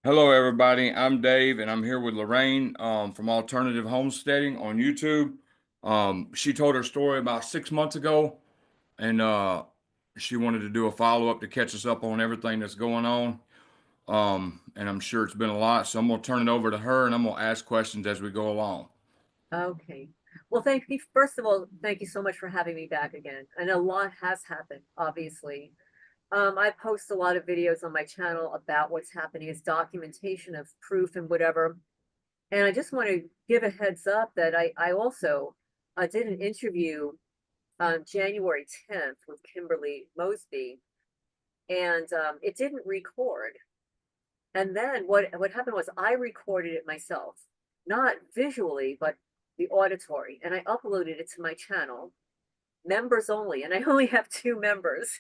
Hello, everybody. I'm Dave, and I'm here with Lorraine from Alternative Homesteading on YouTube. She told her story about 6 months ago, and she wanted to do a follow-up to catch us up on everything that's going on. And I'm sure it's been a lot, so I'm going to turn it over to her, and I'm going to ask questions as we go along. Okay. Well, thank you. First of all, thank you so much for having me back again. And a lot has happened, obviously. I post a lot of videos on my channel about what's happening as documentation of proof and whatever. And I just want to give a heads up that I also did an interview on January 10th with Kimberly Mosby, and it didn't record. And then what happened was I recorded it myself, not visually, but the auditory, and I uploaded it to my channel, members only, and I only have two members.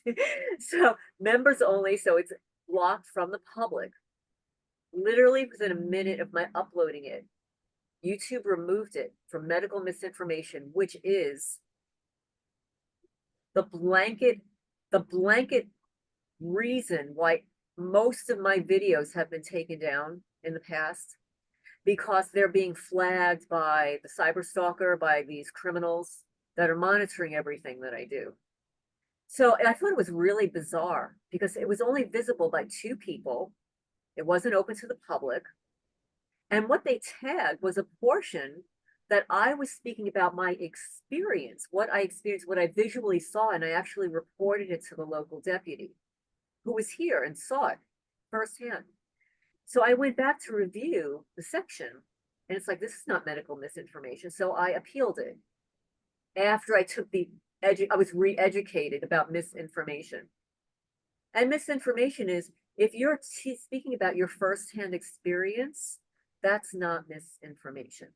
So members only, so it's blocked from the public. Literally within a minute of my uploading it, YouTube removed it for medical misinformation, which is the blanket, the blanket reason why most of my videos have been taken down in the past, because they're being flagged by the cyber stalker, by these criminals that are monitoring everything that I do. So I thought it was really bizarre because it was only visible by two people. It wasn't open to the public. And what they tagged was a portion that I was speaking about my experience, what I experienced, what I visually saw, and I actually reported it to the local deputy who was here and saw it firsthand. So I went back to review the section, and it's like, this is not medical misinformation. So I appealed it after I took I was re-educated about misinformation. And misinformation is if you're speaking about your firsthand experience, that's not misinformation.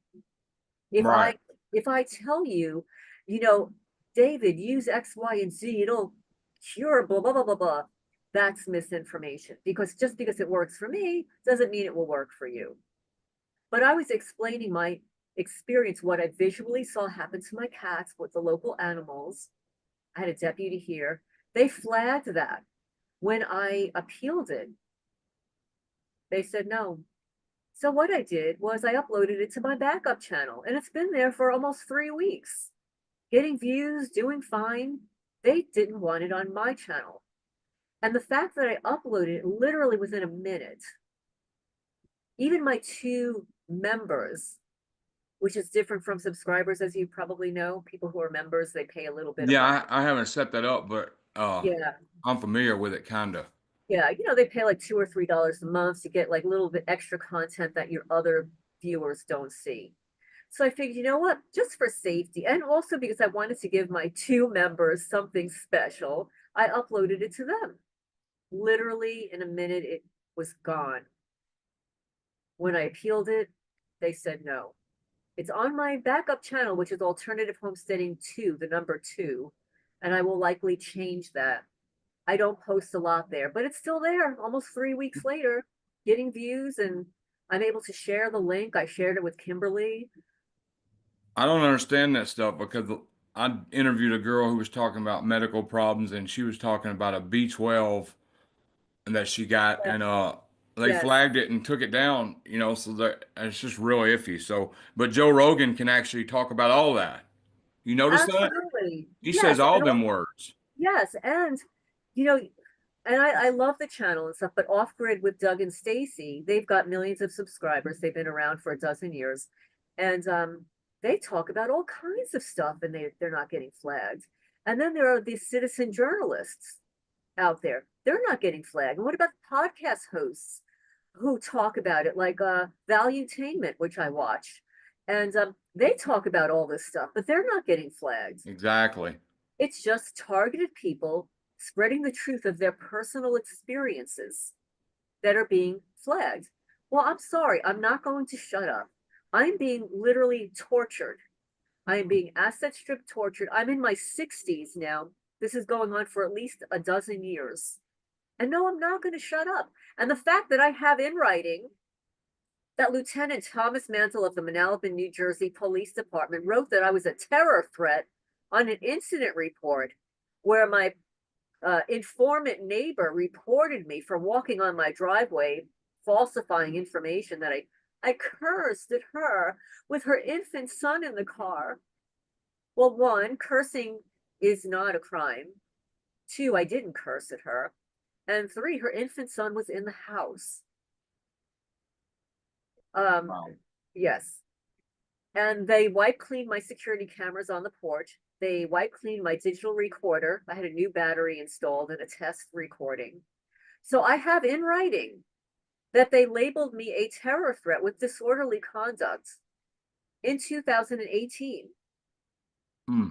If Right. I if I tell you, you know, David, use X, Y, and Z, it'll cure blah blah blah blah blah. That's misinformation because just because it works for me doesn't mean it will work for you. But I was explaining my experience, what I visually saw happen to my cats with the local animals. I had a deputy here. They flagged that. When I appealed it, they said no. So what I did was I uploaded it to my backup channel, and it's been there for almost 3 weeks, getting views, doing fine. They didn't want it on my channel. And the fact that I uploaded it literally within a minute, even my two members, which is different from subscribers, as you probably know, people who are members, they pay a little bit of Yeah, money. I haven't set that up, but Yeah. I'm familiar with it, kind of. Yeah. They pay like $2 or $3 a month to get like a little bit extra content that your other viewers don't see. So I figured, you know what, just for safety, and also because I wanted to give my two members something special, I uploaded it to them. Literally in a minute, it was gone. When I appealed it, they said no. It's on my backup channel, which is Alternative Homesteading 2, the number 2, and I will likely change that. I don't post a lot there, but it's still there almost 3 weeks later, getting views, and I'm able to share the link. I shared it with Kimberly. I don't understand that stuff because I interviewed a girl who was talking about medical problems, and she was talking about a B12 that she got, Yeah. and they Yes, flagged it and took it down, so that it's just real iffy. So, but Joe Rogan can actually talk about all that. You notice that? absolutely. He says Yes, all and them words. yes, and you know, and I love the channel and stuff, but Off Grid with Doug and Stacy, they've got millions of subscribers. They've been around for a dozen years, and they talk about all kinds of stuff, and they're not getting flagged. And then there are these citizen journalists out there. They're not getting flagged. And what about the podcast hosts who talk about it, like Valuetainment, which I watch, and they talk about all this stuff, but they're not getting flagged. Exactly. It's just targeted people spreading the truth of their personal experiences that are being flagged. Well, I'm sorry, I'm not going to shut up. I'm being literally tortured. I am being asset stripped, tortured. I'm in my 60s now. This is going on for at least a dozen years. And no, I'm not going to shut up. And the fact that I have in writing that Lieutenant Thomas Mantle of the Manalapan, New Jersey Police Department wrote that I was a terror threat on an incident report where my informant neighbor reported me for walking on my driveway falsifying information that I cursed at her with her infant son in the car. Well, one, cursing is not a crime. Two, I didn't curse at her. And three, her infant son was in the house. Wow. Yes. And they wipe cleaned my security cameras on the porch. They wipe cleaned my digital recorder. I had a new battery installed and a test recording. So I have in writing that they labeled me a terror threat with disorderly conduct in 2018. Hmm.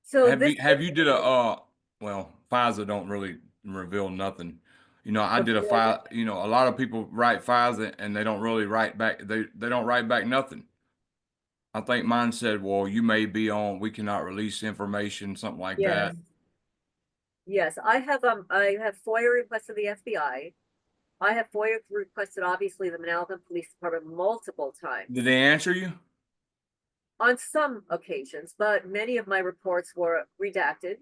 So this Have you did a well, FISA don't really reveal nothing. You know, I did a employment, file, you know, a lot of people write FISA and they don't really write back they don't write back nothing. I think mine said, well, you may be on, we cannot release information, something like yes, that. yes. I have FOIA requested the FBI. I have FOIA requested obviously the Manalapan Police Department multiple times Did they answer you? on some occasions, but many of my reports were redacted.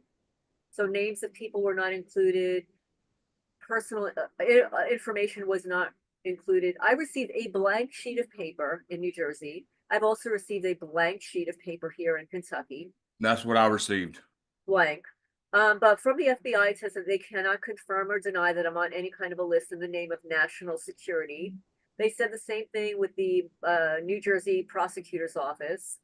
So names of people were not included. Personal information was not included. I received a blank sheet of paper in New Jersey. I've also received a blank sheet of paper here in Kentucky, That's what I received. blank. But from the FBI, it says that they cannot confirm or deny that I'm on any kind of a list in the name of national security. They said the same thing with the New Jersey prosecutor's office.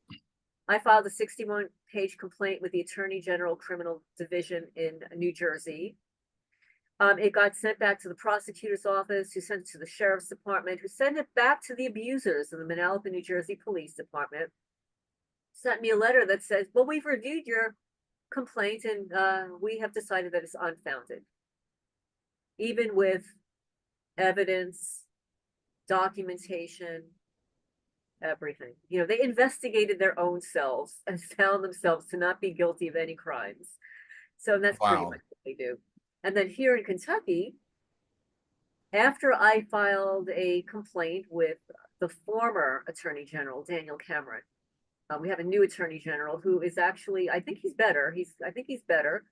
I filed a 61-page complaint with the Attorney General Criminal Division in New Jersey. It got sent back to the prosecutor's office, who sent it to the sheriff's department, who sent it back to the abusers in the Manalapan, New Jersey Police Department. Sent me a letter that says, well, we've reviewed your complaint and we have decided that it's unfounded. Even with evidence, documentation, everything. You know, they investigated their own selves and found themselves to not be guilty of any crimes. So that's pretty Wow. much what they do. And then here in Kentucky, after I filed a complaint with the former Attorney General, Daniel Cameron, we have a new Attorney General who is actually, I think he's better. I think he's better.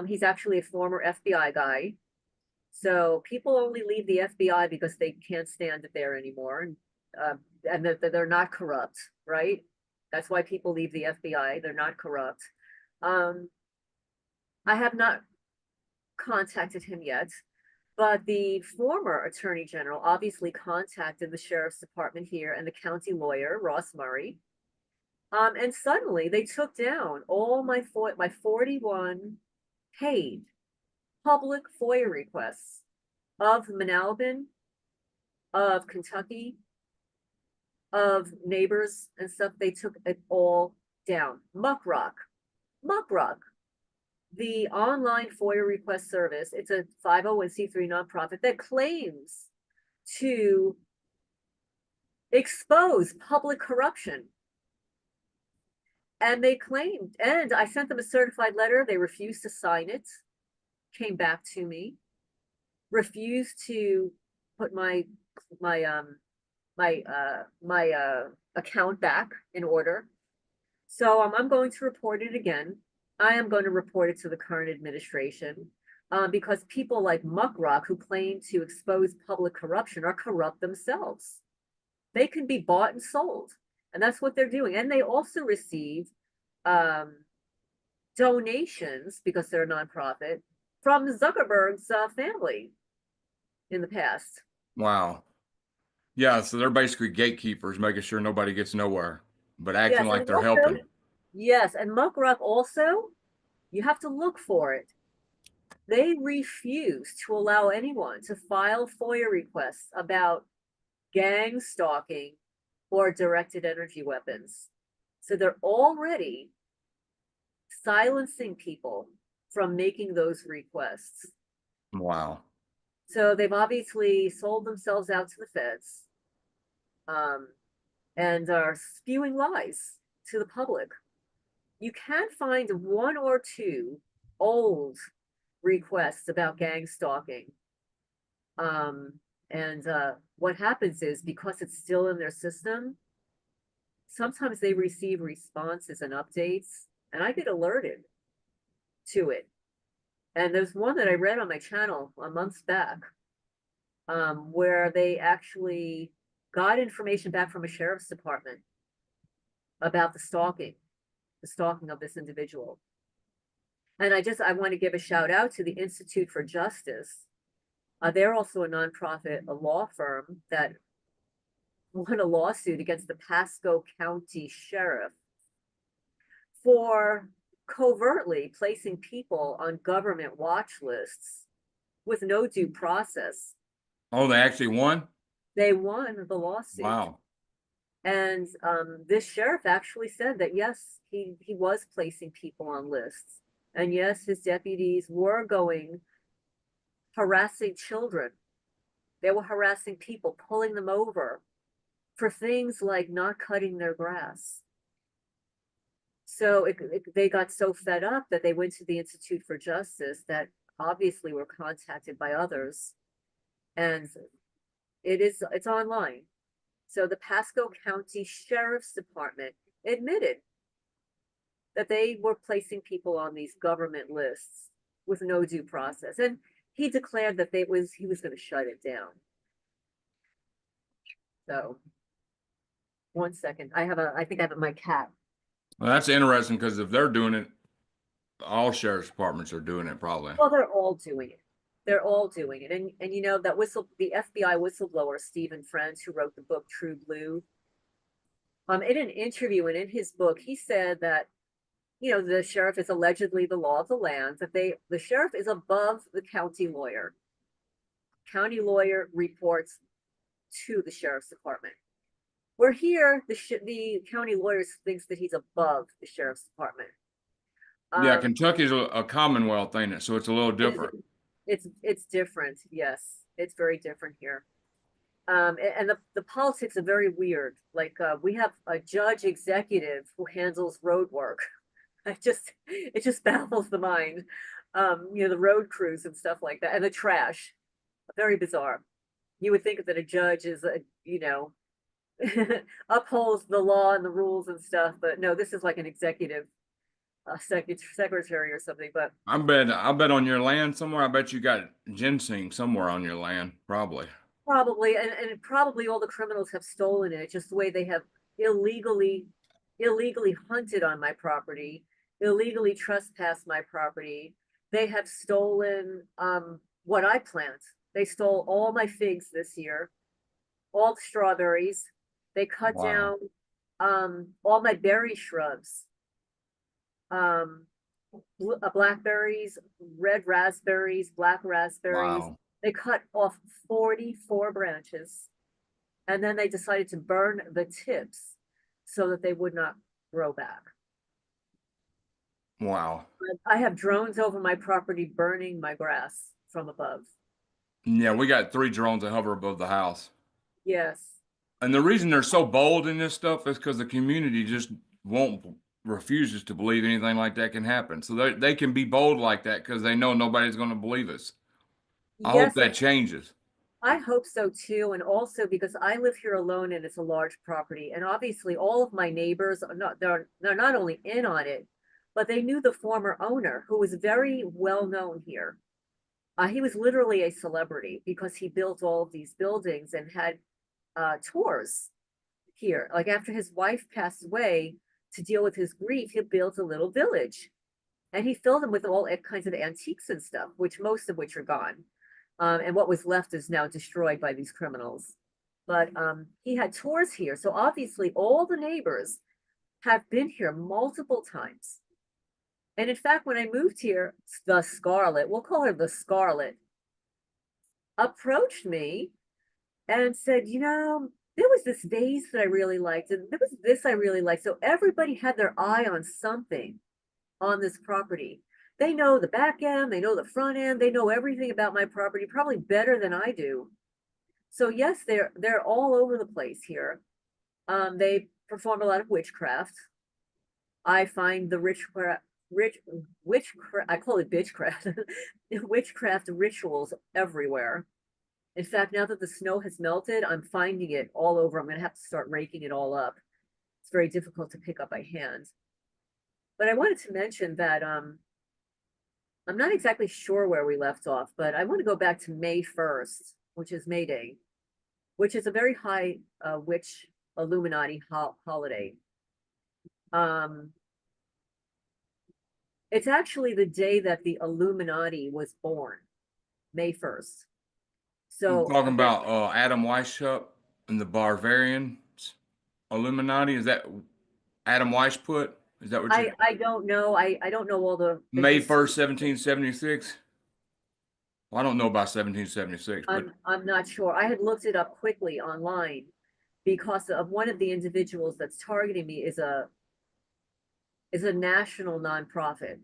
He's actually a former FBI guy. So people only leave the FBI because they can't stand it there anymore, and that they're not corrupt, right? That's why people leave the FBI. They're not corrupt. I have not contacted him yet, but the former Attorney General obviously contacted the Sheriff's Department here and the county lawyer, Ross Murray. And suddenly they took down all my 41 paid public FOIA requests of Manalapan, of Kentucky, of neighbors and stuff. They took it all down. Muckrock, the online FOIA request service. It's a 501c3 nonprofit that claims to expose public corruption. And they claimed, and I sent them a certified letter. They refused to sign it, came back to me, refused to put my account back in order. So I'm going to report it again. I am going to report it to the current administration because people like Muckrock, who claim to expose public corruption, are corrupt themselves. They can be bought and sold, and that's what they're doing. And they also receive donations, because they're a nonprofit, from Zuckerberg's family in the past. Wow. Yeah, so they're basically gatekeepers, making sure nobody gets nowhere, but acting Yes, like and they're also, helping. yes, and Muckrock also, you have to look for it. They refuse to allow anyone to file FOIA requests about gang stalking or directed energy weapons. So they're already silencing people from making those requests. Wow. So they've obviously sold themselves out to the feds, and are spewing lies to the public. You can find one or two old requests about gang stalking. And what happens is, because it's still in their system, sometimes they receive responses and updates, and I get alerted to it. And there's one that I read on my channel a month back. where they actually got information back from a sheriff's department about the stalking of this individual. And I want to give a shout out to the Institute for Justice. They're also a nonprofit, a law firm that won a lawsuit against the Pasco County Sheriff for covertly placing people on government watch lists with no due process. Oh, they actually won? They won the lawsuit. Wow. And this sheriff actually said that yes, he was placing people on lists. And yes, his deputies were going harassing children. They were harassing people, pulling them over for things like not cutting their grass. So they got so fed up that they went to the Institute for Justice that obviously were contacted by others. And it's online. So the Pasco County Sheriff's Department admitted that they were placing people on these government lists with no due process. And he declared that he was going to shut it down. So 1 second. I think I have my cat. Well, that's interesting because if they're doing it, all sheriff's departments are doing it probably. Well, they're all doing it. They're all doing it. And you know, the FBI whistleblower, Stephen Friends, who wrote the book True Blue, in an interview and in his book, he said that, you know, the sheriff is allegedly the law of the land, that the sheriff is above the county lawyer. County lawyer reports to the sheriff's department. Where here, the county lawyer thinks that he's above the sheriff's department. Yeah, Kentucky's a Commonwealth, ain't it? So it's a little different. It's different. Yes, it's very different here. And the politics are very weird. Like we have a judge executive who handles road work. It just baffles the mind. You know, the road crews and stuff like that, and the trash. Very bizarre. You would think that a judge is you know, upholds the law and the rules and stuff, but no, this is like an executive secretary or something. But I bet on your land somewhere. I bet you got ginseng somewhere on your land, probably. probably, and probably all the criminals have stolen it, just the way they have illegally hunted on my property, illegally trespassed my property. They have stolen what I plant. They stole all my figs this year, all the strawberries. They cut Wow. down all my berry shrubs. Blackberries, red raspberries, black raspberries. Wow. They cut off 44 branches, and then they decided to burn the tips so that they would not grow back. Wow. I have drones over my property burning my grass from above. Yeah, we got 3 drones that hover above the house. Yes. And the reason they're so bold in this stuff is because the community just won't refuses to believe anything like that can happen. So they can be bold like that because they know nobody's going to believe us. I hope Yes, that changes. I hope so too. And also because I live here alone and it's a large property. And obviously all of my neighbors are they're not only in on it, but they knew the former owner who was very well known here. He was literally a celebrity because he built all of these buildings and had tours here. Like after his wife passed away, to deal with his grief, he built a little village. And he filled them with all kinds of antiques and stuff, most of which are gone. And what was left is now destroyed by these criminals. But he had tours here. So obviously all the neighbors have been here multiple times. And in fact, when I moved here, the Scarlet, we'll call her the Scarlet, approached me and said, you know, there was this vase that I really liked, and there was this I really liked. So everybody had their eye on something on this property. They know the back end, they know the front end, they know everything about my property, probably better than I do. So yes, they're all over the place here. They perform a lot of witchcraft. I find the witchcraft, I call it bitchcraft, witchcraft rituals everywhere. In fact, now that the snow has melted, I'm finding it all over. I'm going to have to start raking it all up. It's very difficult to pick up by hand. But I wanted to mention that I'm not exactly sure where we left off, but I want to go back to May 1st. which is May Day, which is a very high witch Illuminati holiday. It's actually the day that the Illuminati was born, May 1st. I'm So talking about Adam Weishaupt and the Bavarians Illuminati. Is that Adam Weishaupt? Is that what you're? I don't know. I don't know all the May history. 1st, 1776. Well, I don't know about 1776, but I'm not sure. I had looked it up quickly online because of one of the individuals that's targeting me is a national nonprofit,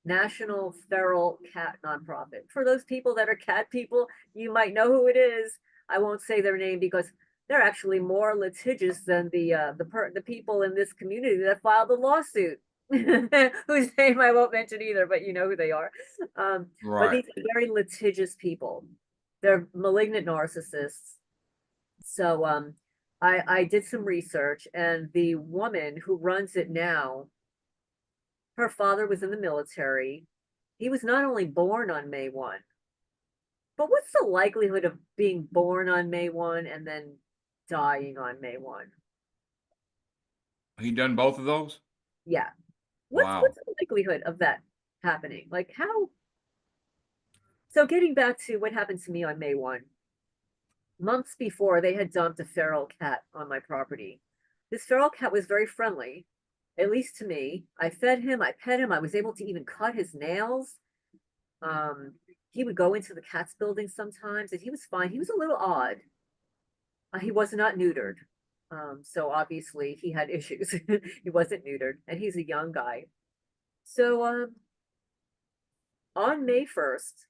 national feral cat nonprofit. For those people that are cat people, you might know who it is. I won't say their name because they're actually more litigious than the people in this community that filed the lawsuit. Whose name I won't mention either, but you know who they are. But right. these are very litigious people. They're malignant narcissists. So I did some research, and the woman who runs it now, her father was in the military. He was not only born on May 1, but what's the likelihood of being born on May 1 and then dying on May 1? He done both of those? Yeah. Wow. What's the likelihood of that happening? Like how? So getting back to what happened to me on May 1, months before they had dumped a feral cat on my property. This feral cat was very friendly, at least to me. I fed him, I pet him, I was able to even cut his nails. He would go into the cat's building sometimes, and he was fine. He was a little odd. He was not neutered. So obviously he had issues. He wasn't neutered, and he's a young guy. So on May 1st,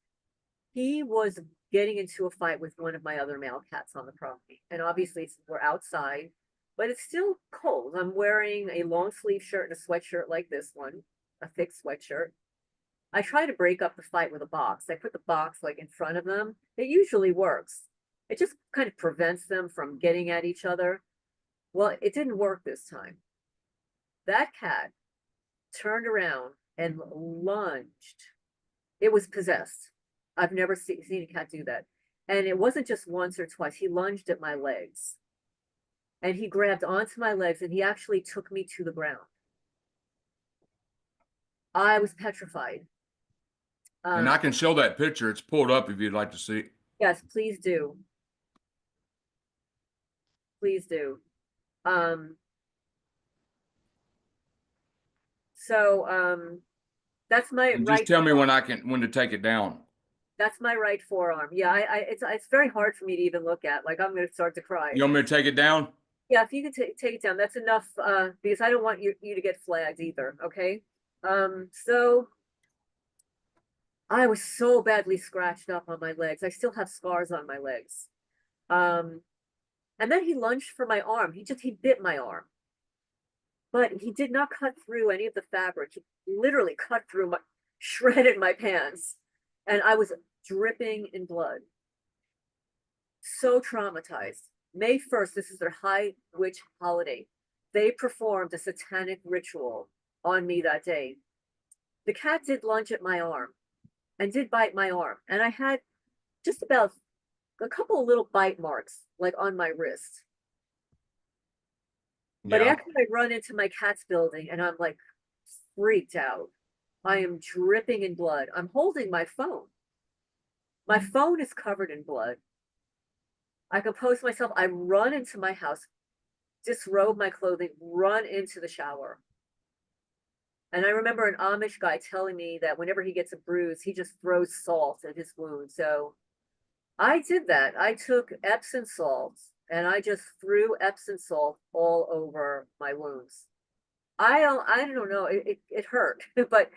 he was getting into a fight with one of my other male cats on the property. And obviously we're outside, but it's still cold. I'm wearing a long sleeve shirt and a sweatshirt like this one, a thick sweatshirt. I try to break up the fight with a box. I put the box like in front of them. It usually works. It just kind of prevents them from getting at each other. Well, it didn't work this time. That cat turned around and lunged. It was possessed. I've never seen a cat do that. And it wasn't just once or twice. He lunged at my legs. And he grabbed onto my legs and he actually took me to the ground. I was petrified. And I can show that picture. It's pulled up if you'd like to see. Yes, please do. Please do. So that's my And just right tell me forearm. when to take it down. That's my right forearm. Yeah, it's very hard for me to even look at. Like I'm gonna start to cry. You want me to take it down? Yeah, if you could take it down, that's enough, because I don't want you to get flagged either, okay? So I was so badly scratched up on my legs. I still have scars on my legs. And then he lunged for my arm. He bit my arm. But he did not cut through any of the fabric. He literally cut through shredded my pants. And I was dripping in blood. So traumatized. May 1st, this is their high witch holiday. They performed a satanic ritual on me that day. The cat did lunge at my arm and did bite my arm. And I had just about a couple of little bite marks, like on my wrist. But Yeah. after I run into my cat's building and I'm like freaked out, I am dripping in blood. I'm holding my phone. My phone is covered in blood. I compose myself. I run into my house, disrobe my clothing, run into the shower. And I remember an Amish guy telling me that whenever he gets a bruise, he just throws salt at his wound. So I did that. I took Epsom salts and I just threw Epsom salt all over my wounds. I don't know. It hurt, but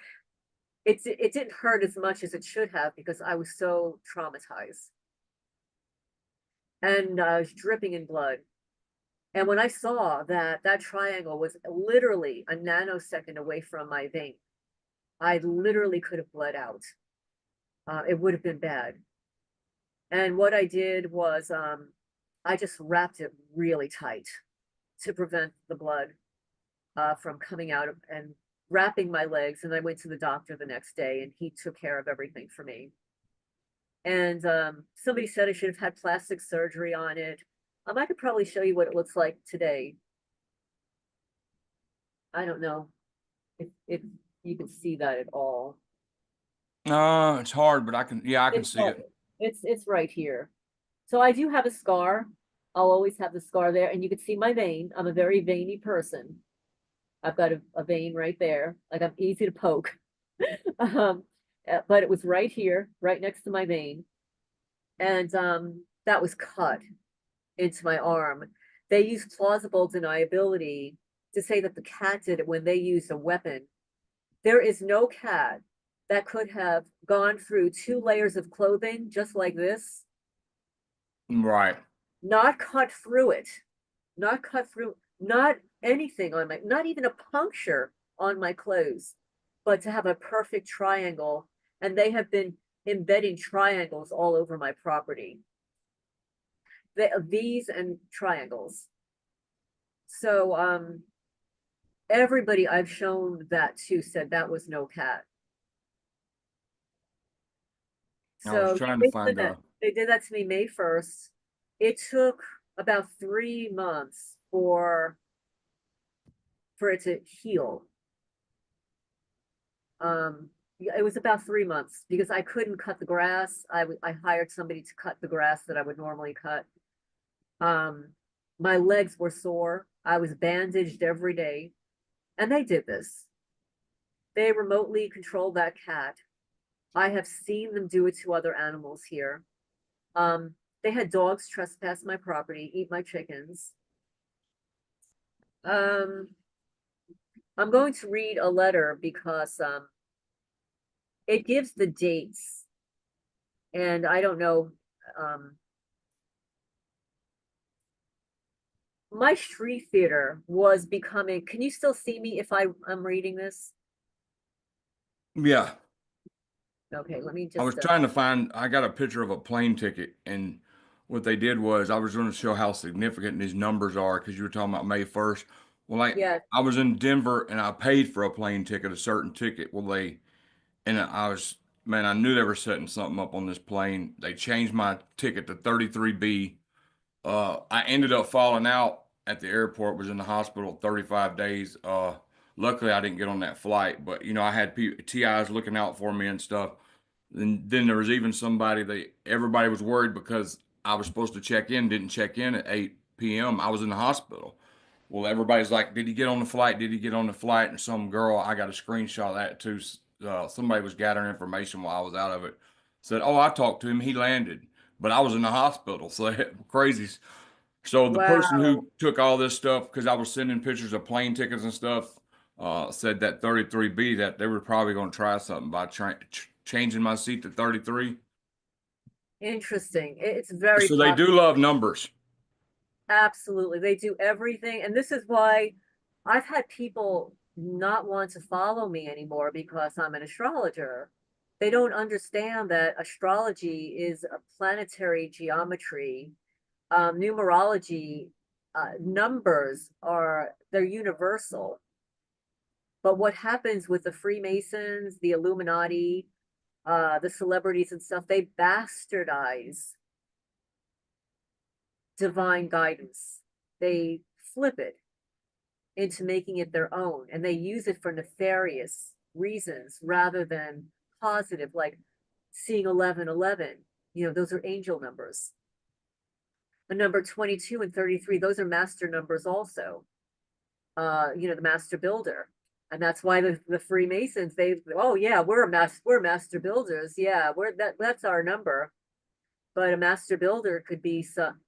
it didn't hurt as much as it should have because I was so traumatized. And I was dripping in blood. And when I saw that that triangle was literally a nanosecond away from my vein, I literally could have bled out. It would have been bad. And what I did was I just wrapped it really tight to prevent the blood from coming out and wrapping my legs. And I went to the doctor the next day and he took care of everything for me. And somebody said I should have had plastic surgery on it. I could probably show you what it looks like today. I don't know if you can see that at all. It's hard, but yeah, I can It's see oh, it. it's right here. So I do have a scar. I'll always have the scar there, and you can see my vein. I'm a very veiny person. I've got a vein right there. Like I'm easy to poke. um, but it was right here, right next to my vein, and that was cut into my arm. They used plausible deniability to say that the cat did it when they used a weapon. There is no cat that could have gone through 2 layers of clothing just like this, Right. not cut through it, not cut through, not anything on my, not even a puncture on my clothes, but to have a perfect triangle. And they have been embedding triangles all over my property. These and triangles. So everybody I've shown that to said that was no cat. I was So trying to find they did that to me May 1st. It took about 3 months for it to heal. It was about 3 months because I couldn't cut the grass. I hired somebody to cut the grass that I would normally cut. My legs were sore. I was bandaged every day, and they did this. They remotely controlled that cat. I have seen them do it to other animals here. They had dogs trespass my property, eat my chickens. I'm going to read a letter because it gives the dates, and I don't know. My street theater was becoming. Can you still see me if I'm reading this? yeah. Okay, let me I just. was trying to find, I got a picture of a plane ticket, and what they did was I was going to show how significant these numbers are because you were talking about May 1st. Well, like Yeah. I was in Denver and I paid for a plane ticket, a certain ticket. Well, and I was, man, I knew they were setting something up on this plane. They changed my ticket to 33B. I ended up falling out at the airport, was in the hospital 35 days. Luckily I didn't get on that flight, but I had TIs looking out for me and stuff. And then there was even somebody everybody was worried because I was supposed to check in, didn't check in at 8 p.m. I was in the hospital. Well, everybody's like, "Did he get on the flight? Did he get on the flight?" And some girl, I got a screenshot of that too. Somebody was gathering information while I was out of it. Said, "Oh, I talked to him. He landed, but I was in the hospital." So crazy. So the person Wow. who took all this stuff, because I was sending pictures of plane tickets and stuff, said that 33B that they were probably going to try something by changing my seat to 33. Interesting. It's very So they do possible. love numbers. Absolutely. They do everything. And this is why I've had people not want to follow me anymore because I'm an astrologer. They don't understand that astrology is a planetary geometry. Numerology, numbers they're universal. But what happens with the Freemasons, the Illuminati, the celebrities and stuff, they bastardize divine guidance. They flip it into making it their own, and they use it for nefarious reasons rather than positive, like seeing 1111. Those are angel numbers. The number 22 and 33, those are master numbers also. The master builder. And that's why the Freemasons, oh yeah, we're master builders. Yeah, that's our number. But a master builder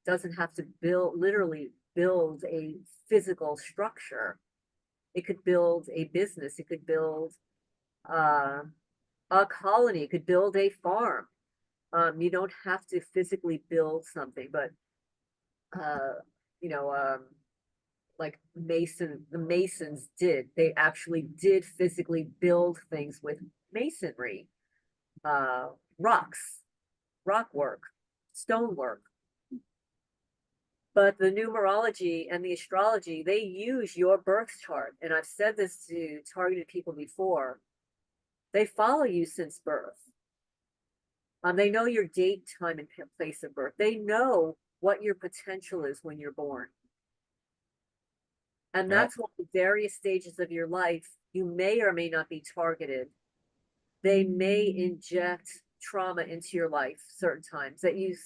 doesn't have to literally build a physical structure. It could build a business. It could build uh, a colony. It could build a farm. You don't have to physically build something, but uh, you know, like the Masons did. They actually did physically build things with masonry, uh, rocks, rock work, stonework. But the numerology and the astrology, they use your birth chart. And I've said this to targeted people before. They follow you since birth. They know your date, time, and place of birth. They know what your potential is when you're born. And Yep. that's why at various stages of your life, you may or may not be targeted. They may inject trauma into your life certain times that you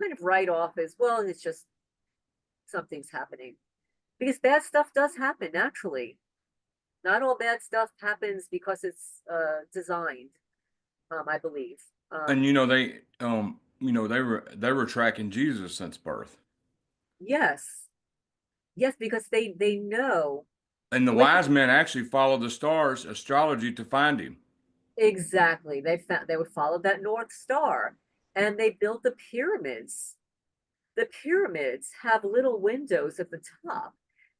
kind of write off as, well, it's just something's happening. Because bad stuff does happen naturally. Not all bad stuff happens because it's designed, I believe. And they were tracking Jesus since birth. Yes, yes, because they know And the when wise men actually followed the stars astrology to find him. exactly they would follow that North Star, and they built the pyramids. The pyramids have little windows at the top,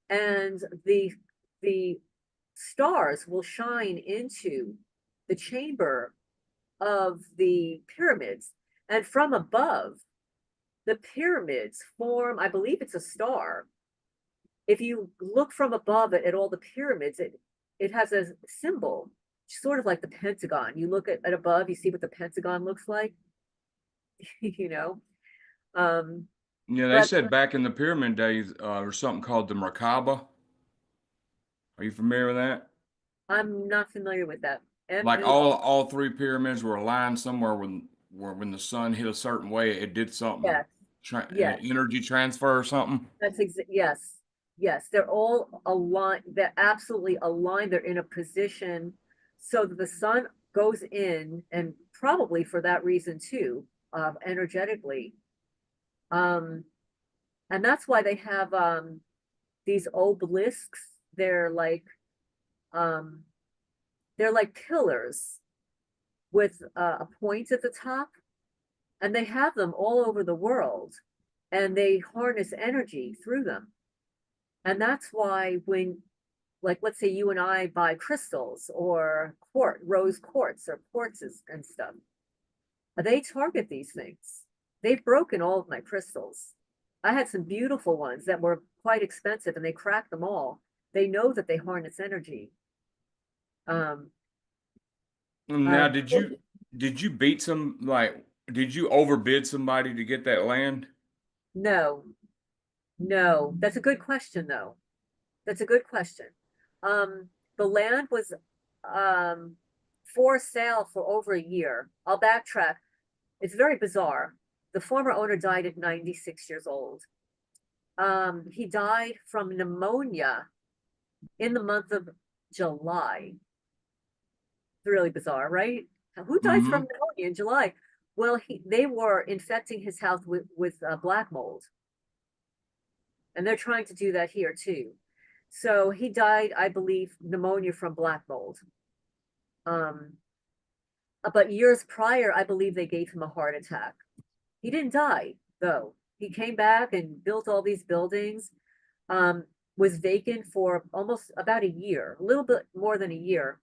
and the stars will shine into the chamber of the pyramids, and from above, the pyramids form, I believe it's a star. If you look from above at all the pyramids, it has a symbol, sort of like the Pentagon. You look at above, you see what the Pentagon looks like, you know. Um, Yeah, they but said back in the pyramid days, there was something called the Merkaba. Are you familiar with that? I'm not familiar with that. Like ME, all three pyramids were aligned somewhere when the sun hit a certain way, it did something, yes, yes, energy transfer or something. yes, yes. They're all aligned. They're absolutely aligned. They're in a position so that the sun goes in, and probably for that reason too, energetically. Um, and that's why they have these obelisks. They're like um, they're like pillars with a point at the top, and they have them all over the world, and they harness energy through them. And that's why when, like, let's say you and I buy crystals or rose quartz or quartzes and stuff, they target these things. They've broken all of my crystals. I had some beautiful ones that were quite expensive, and they cracked them all. They know that they harness energy. Um, Now, uh, did you beat did you overbid somebody to get that land? no, no, that's a good question, though. That's a good question. Um, the land was um, for sale for over a year. I'll backtrack. It's very bizarre. The former owner died at 96 years old. He died from pneumonia in the month of July. It's really bizarre, right? Who dies from Mm-hmm. pneumonia in July? Well, they were infecting his house with black mold, and they're trying to do that here too. So he died, I believe, pneumonia from black mold. Um, but years prior, I believe they gave him a heart attack. He didn't die, though. He came back and built all these buildings, um, was vacant for almost about a year, a little bit more than a year.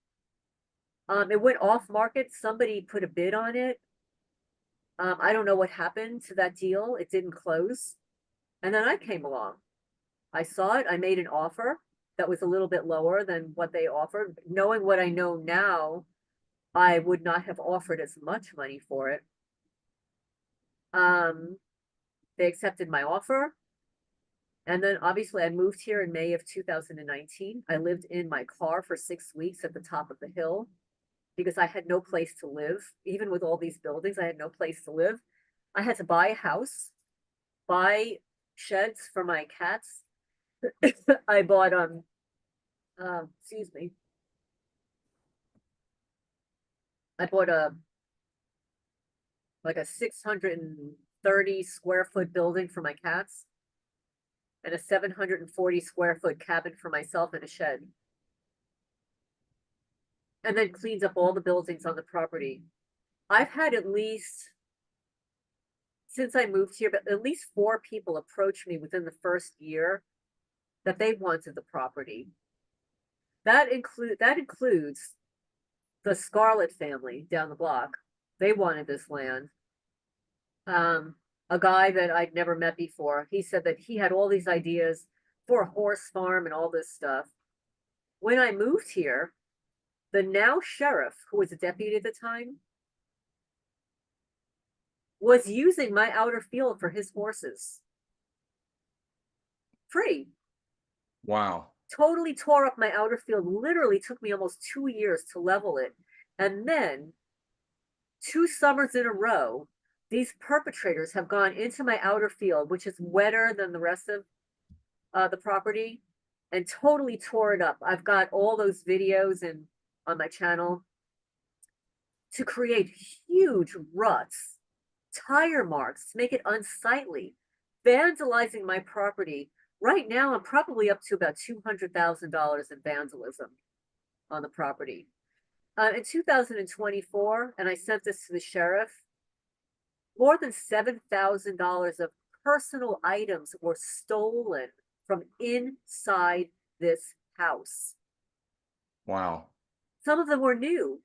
It went off market. Somebody put a bid on it. I don't know what happened to that deal. It didn't close. And then I came along. I saw it. I made an offer that was a little bit lower than what they offered. Knowing what I know now, I would not have offered as much money for it. Um, they accepted my offer. And then obviously I moved here in May of 2019. I lived in my car for 6 weeks at the top of the hill because I had no place to live. Even with all these buildings, I had no place to live. I had to buy a house, buy sheds for my cats. I bought excuse me. I bought a like a 630 square foot building for my cats and a 740 square foot cabin for myself and a shed. And then cleans up all the buildings on the property. I've had at least, since I moved here, but at least 4 people approached me within the first year that they wanted the property. That includes the Scarlett family down the block. They wanted this land. A guy that I'd never met before, he said that he had all these ideas for a horse farm and all this stuff. When I moved here, the now sheriff, who was a deputy at the time, was using my outer field for his horses. Free. Wow. Totally tore up my outer field. Literally took me almost 2 years to level it. And then 2 summers in a row, these perpetrators have gone into my outer field, which is wetter than the rest of the property, and totally tore it up. I've got all those videos and on my channel to create huge ruts, tire marks, to make it unsightly, vandalizing my property. Right now, I'm probably up to about $200,000 in vandalism on the property. In 2024, and I sent this to the sheriff, more than $7,000 of personal items were stolen from inside this house. Wow. Some of them were new,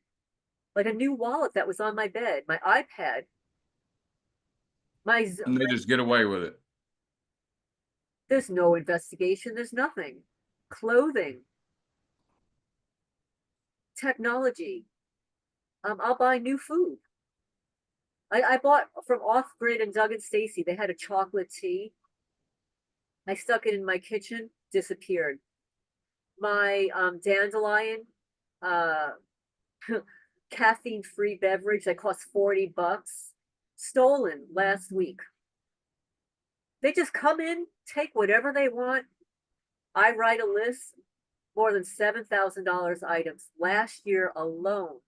like a new wallet that was on my bed, my iPad, And they just get away with it. there's no investigation, there's nothing. Clothing, technology. I'll buy new food. I bought from Off Grid and Doug and Stacy, they had a chocolate tea. I stuck it in my kitchen, disappeared. My dandelion uh caffeine-free beverage that cost $40, stolen last week. They just come in, take whatever they want. I write a list, more than $7,000 items last year alone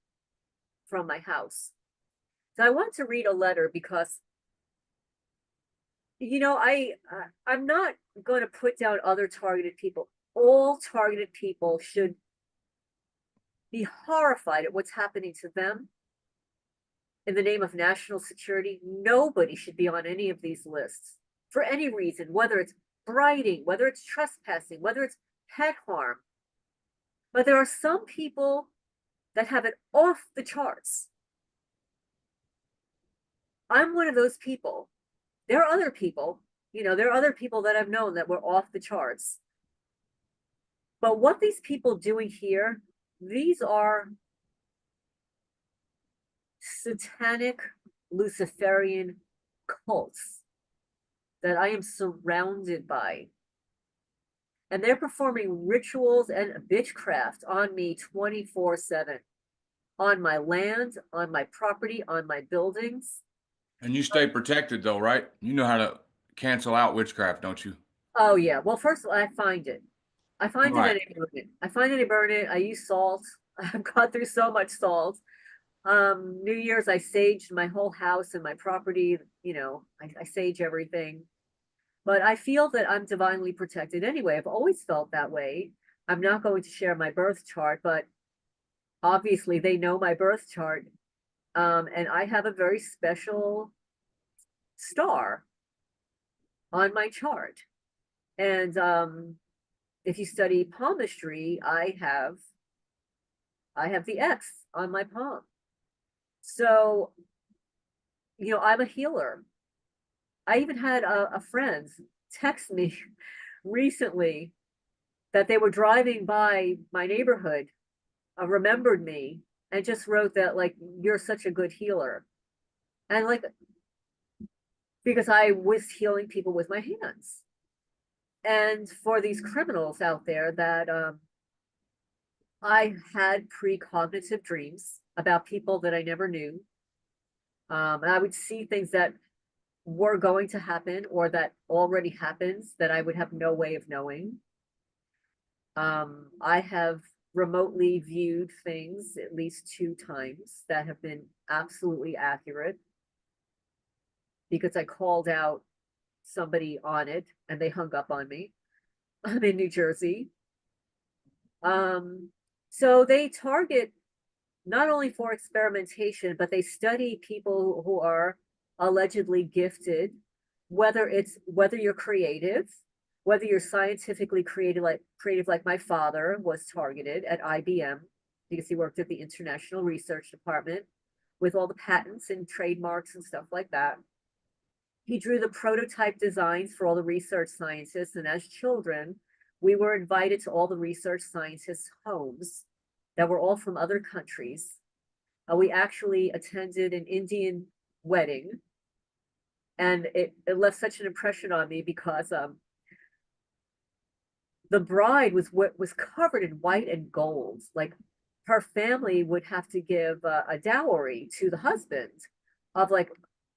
from my house. So I want to read a letter because, you know, I'm not going to put down other targeted people. All targeted people should be horrified at what's happening to them in the name of national security. Nobody should be on any of these lists for any reason, whether it's brighting, whether it's trespassing, whether it's pet harm. But there are some people that have it off the charts. I'm one of those people. There are other people, you know, there are other people that I've known that were off the charts. But what these people doing here, these are satanic Luciferian cults that I am surrounded by. And they're performing rituals and witchcraft on me 24/7, on my land, on my property, on my buildings. And you stay protected though, right? You know how to cancel out witchcraft, don't you? Oh yeah. Well, first of all, I find it. I find it Right. and I burn it. I find it and burn it. I use salt. I've gone through so much salt. New Year's, I saged my whole house and my property. You know, I sage everything. But I feel that I'm divinely protected anyway. I've always felt that way. I'm not going to share my birth chart, but obviously they know my birth chart. And I have a very special star on my chart. And if you study palmistry, I have the X on my palm. So, you know, I'm a healer. I even had a friend text me recently that they were driving by my neighborhood, remembered me, and just wrote that, like, you're such a good healer. And like, because I was healing people with my hands. And for these criminals out there that I had precognitive dreams about people that I never knew. And I would see things that were going to happen or that already happens that I would have no way of knowing. I have remotely viewed things at least 2 times that have been absolutely accurate because I called out somebody on it and they hung up on me. I'm in New Jersey. So they target not only for experimentation, but they study people who are allegedly gifted, whether you're creative, whether you're scientifically creative like my father was targeted at IBM because he worked at the International Research Department with all the patents and trademarks and stuff like that. He drew the prototype designs for all the research scientists, and as children, we were invited to all the research scientists' homes that were all from other countries. We actually attended an Indian wedding And it left such an impression on me because the bride was covered in white and gold. Like her family would have to give a dowry to the husband of like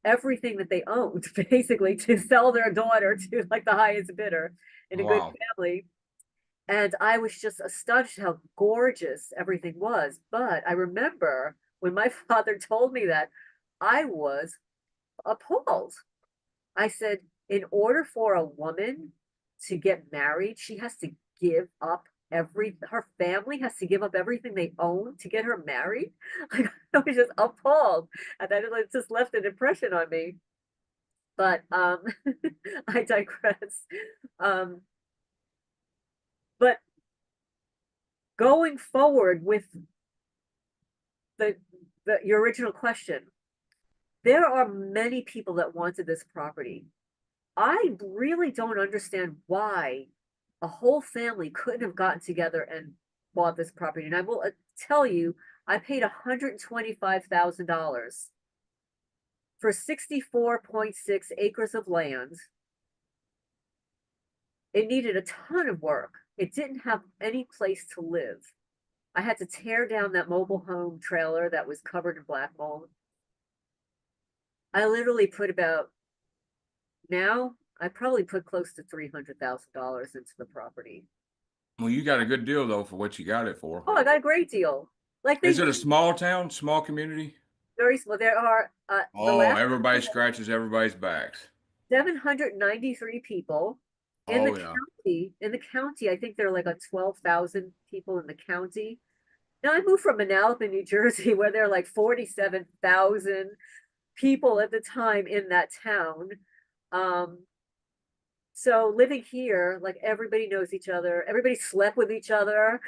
everything that they owned, basically, to sell their daughter to like the highest bidder in a good Wow. family. And I was just astonished how gorgeous everything was. But I remember when my father told me that, I was appalled. I said, in order for a woman to get married, she has to give up her family has to give up everything they own to get her married. Like, I was just appalled. And that just left an impression on me. But I digress. Um, but going forward with the, your original question, there are many people that wanted this property. I really don't understand why a whole family couldn't have gotten together and bought this property. And I will tell you, I paid $125,000 for 64.6 acres of land. It needed a ton of work. It didn't have any place to live. I had to tear down that mobile home trailer that was covered in black mold. I literally put I probably put close to $300,000 into the property. Well, you got a good deal though for what you got it for. Oh, I got a great deal. Like Is they it a small town, small community? very small. There are the Oh, last everybody scratches everybody's backs. 793 people in the Oh yeah. county. In the county, I think there are like a 12,000 people in the county. Now I moved from Manalapan, New Jersey, where there are like 47,000 people at the time in that town. Um, so living here, like everybody knows each other. Everybody slept with each other.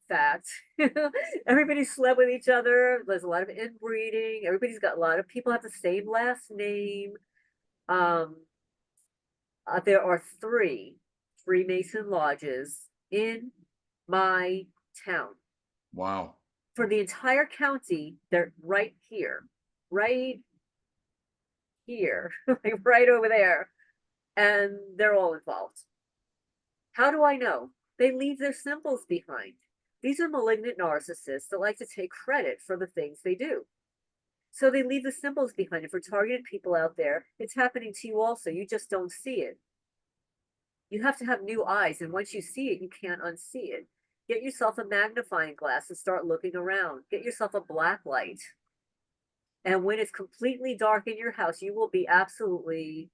Fact. Everybody slept with each other. There's a lot of inbreeding. Everybody's got a lot of people have the same last name. Um, there are three Freemason lodges in my town. Wow. For the entire county, they're right right here, like right over there, and they're all involved. How do I know? They leave their symbols behind. These are malignant narcissists that like to take credit for the things they do. So they leave the symbols behind. And for targeted people out there, it's happening to you also. You just don't see it. You have to have new eyes. And once you see it, you can't unsee it. Get yourself a magnifying glass and start looking around. Get yourself a black light. And when it's completely dark in your house, you will be absolutely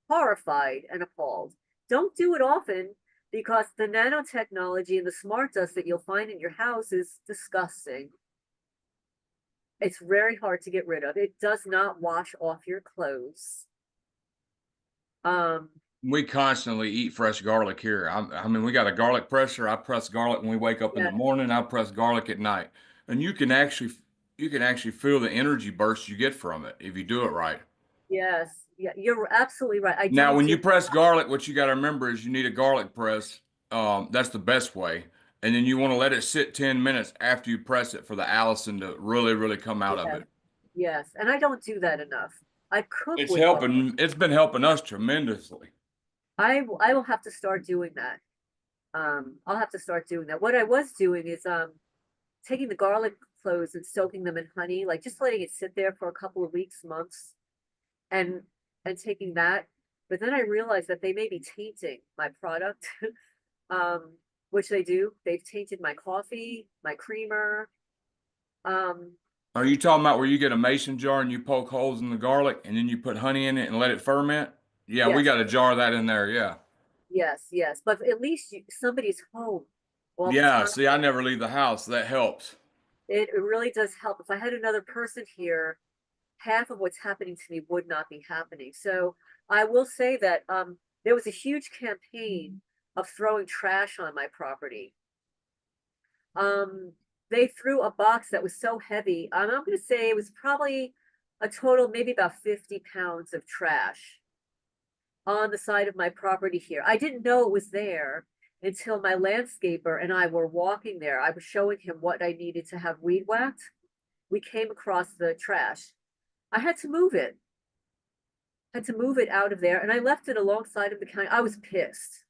horrified and appalled. Don't do it often because the nanotechnology and the smart dust that you'll find in your house is disgusting. It's very hard to get rid of. It does not wash off your clothes. We constantly eat fresh garlic here. I mean, we got a garlic presser. I press garlic when we wake up in Yeah, the morning. I press garlic at night, and you can actually feel the energy burst you get from it if you do it right. yes, yeah, you're absolutely right. I Now, don't when do you press garlic, what you got to remember is you need a garlic press. That's the best way, and then you want to let it sit 10 minutes after you press it for the Allison to really, really come out of yes, it. yes, and I don't do that enough. I cook It's with garlic. helping. It's been helping us tremendously. I will have to start doing that. I'll have to start doing that. What I was doing is taking the garlic cloves and soaking them in honey, like just letting it sit there for a couple of weeks, months, and taking that. But then I realized that they may be tainting my product, which they do. They've tainted my coffee, my creamer. Um, Are you talking about where you get a mason jar and you poke holes in the garlic and then you put honey in it and let it ferment? Yeah, we yes, got a jar of that in there. Yeah. yes. But at least somebody's home all the Yeah. time. See, I never leave the house. That helps. It really does help. If I had another person here, half of what's happening to me would not be happening. So I will say that there was a huge campaign of throwing trash on my property. Um, they threw a box that was so heavy. I'm going to say it was probably a total, maybe about 50 pounds of trash on the side of my property here. I didn't know it was there until my landscaper and I were walking there. I was showing him what I needed to have weed whacked. We came across the trash. I had to move it. had to move it out of there, and I left it alongside of the county. I was pissed.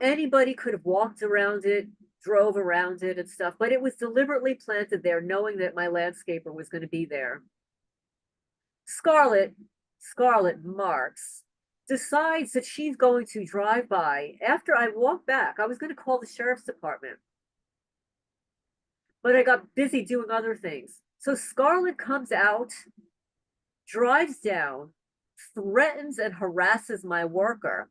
Anybody could have walked around it, drove around it and stuff, but it was deliberately planted there, knowing that my landscaper was going to be there. Scarlett Marks decides that she's going to drive by. After I walked back, I was going to call the sheriff's department, but I got busy doing other things. So Scarlett comes out, drives down, threatens and harasses my worker.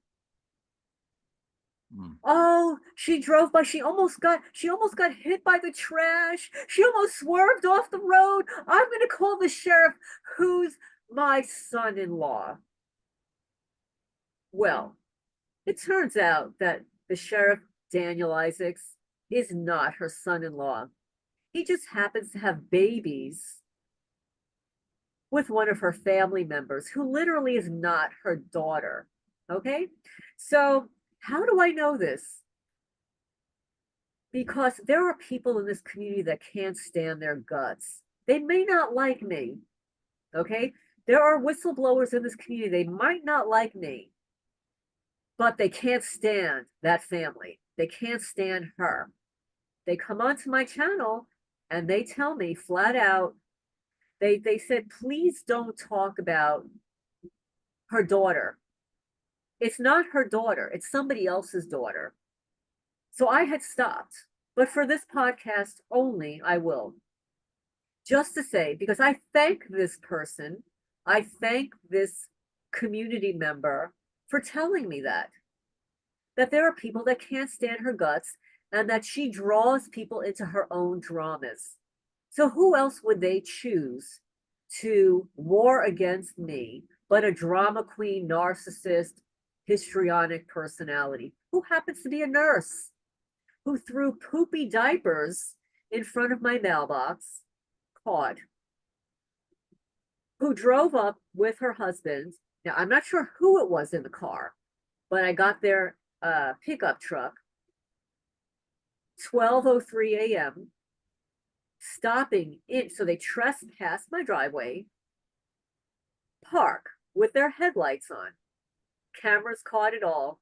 Oh, she drove by. She almost got hit by the trash. She almost swerved off the road. I'm going to call the sheriff, who's my son-in-law. Well, it turns out that the sheriff, Daniel Isaacs, is not her son-in-law. He just happens to have babies with one of her family members, who literally is not her daughter. Okay? So how do I know this? Because there are people in this community that can't stand their guts. They may not like me. Okay? There are whistleblowers in this community. They might not like me, but they can't stand that family. They can't stand her. They come onto my channel and they tell me flat out, they said, please don't talk about her daughter. It's not her daughter. It's somebody else's daughter. So I had stopped. But for this podcast only, I will. Just to say, because I thank this person, I thank this community member for telling me that there are people that can't stand her guts and that she draws people into her own dramas. So who else would they choose to war against me but a drama queen, narcissist, histrionic personality who happens to be a nurse, who threw poopy diapers in front of my mailbox, caught, who drove up with her husband. Now, I'm not sure who it was in the car, but I got their pickup truck, 12:03 a.m., stopping in. So they trespassed my driveway, park with their headlights on. Cameras caught it all,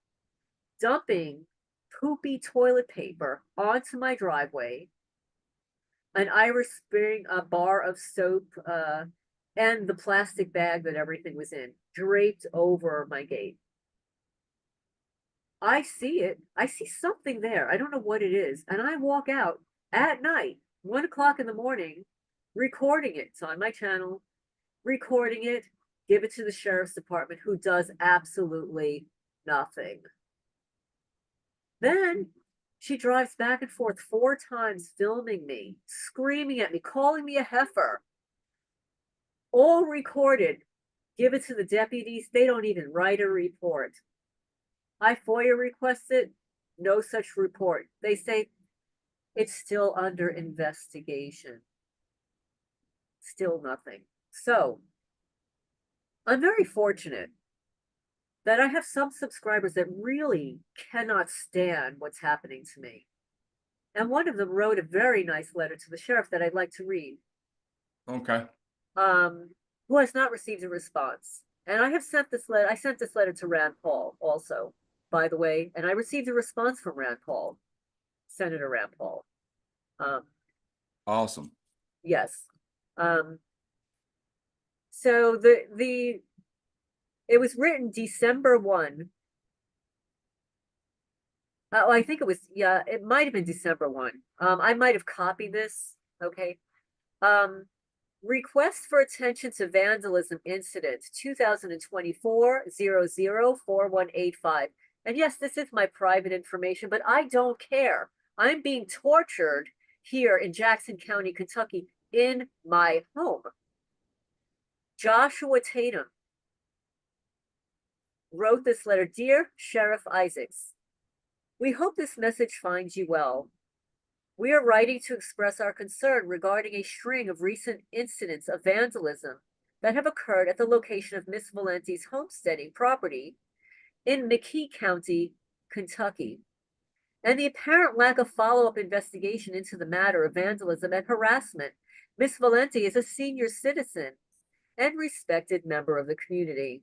dumping poopy toilet paper onto my driveway, an Irish Spring, a bar of soap, and the plastic bag that everything was in, draped over my gate. I see it. I see something there. I don't know what it is. And I walk out at night, 1 o'clock in the morning, recording it. It's on my channel, recording it, give it to the sheriff's department, who does absolutely nothing. Then she drives back and forth 4 times, filming me, screaming at me, calling me a heifer. All recorded. Give it to the deputies. They don't even write a report. I FOIA requested, no such report. They say it's still under investigation. Still nothing. So I'm very fortunate that I have some subscribers that really cannot stand what's happening to me. And one of them wrote a very nice letter to the sheriff that I'd like to read. Okay. Who has not received a response. And I have sent this letter. I sent this letter to Rand Paul also, by the way, and I received a response from Rand Paul, Senator Rand Paul. Awesome. Yes. So it was written December 1. Oh, I think it was, yeah, it might have been December 1. I might have copied this. Okay. Request for attention to vandalism incident 2024-004185. And yes, this is my private information, but I don't care. I'm being tortured here in Jackson County, Kentucky, in my home. Joshua Tatum wrote this letter. Dear Sheriff Isaacs, we hope this message finds you well. We are writing to express our concern regarding a string of recent incidents of vandalism that have occurred at the location of Miss Valenti's homesteading property in McKee County, Kentucky, and the apparent lack of follow-up investigation into the matter of vandalism and harassment. Miss Valenti is a senior citizen and respected member of the community.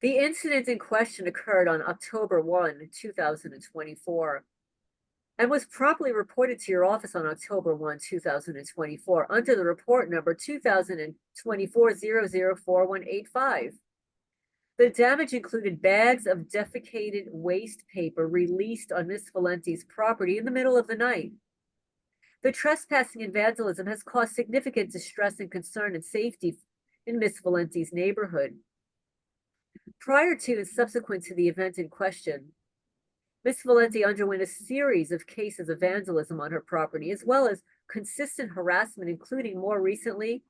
The incident in question occurred on October 1, 2024, and was promptly reported to your office on October 1, 2024, under the report number 2024-004185. The damage included bags of defecated waste paper released on Miss Valenti's property in the middle of the night. The trespassing and vandalism has caused significant distress and concern and safety in Miss Valenti's neighborhood. Prior to and subsequent to the event in question, Miss Valenti underwent a series of cases of vandalism on her property, as well as consistent harassment, including more recently,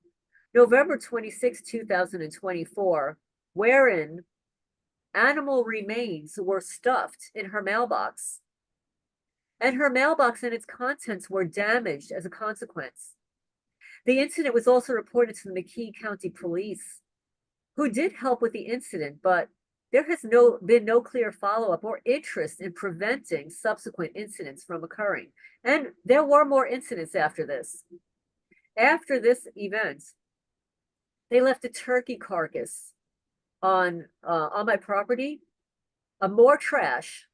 November 26, 2024, wherein animal remains were stuffed in her mailbox, and her mailbox and its contents were damaged as a consequence. The incident was also reported to the McKee County Police, who did help with the incident, but there has been no clear follow-up or interest in preventing subsequent incidents from occurring. And there were more incidents after this. After this event, they left a turkey carcass on my property, more trash,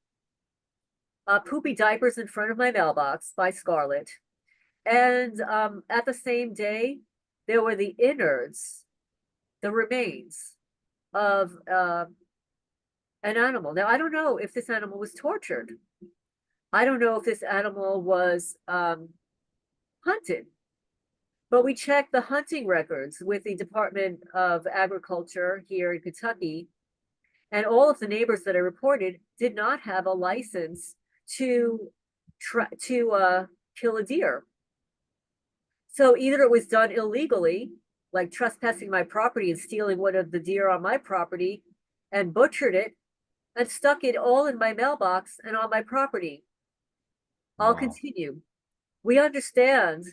poopy diapers in front of my mailbox by Scarlett. And at the same day, there were the innards, the remains of an animal. Now, I don't know if this animal was tortured. I don't know if this animal was hunted. But we checked the hunting records with the Department of Agriculture here in Kentucky, and all of the neighbors that I reported did not have a license to kill a deer. So either it was done illegally, like trespassing my property and stealing one of the deer on my property and butchered it and stuck it all in my mailbox and on my property. I'll Wow. continue. We understand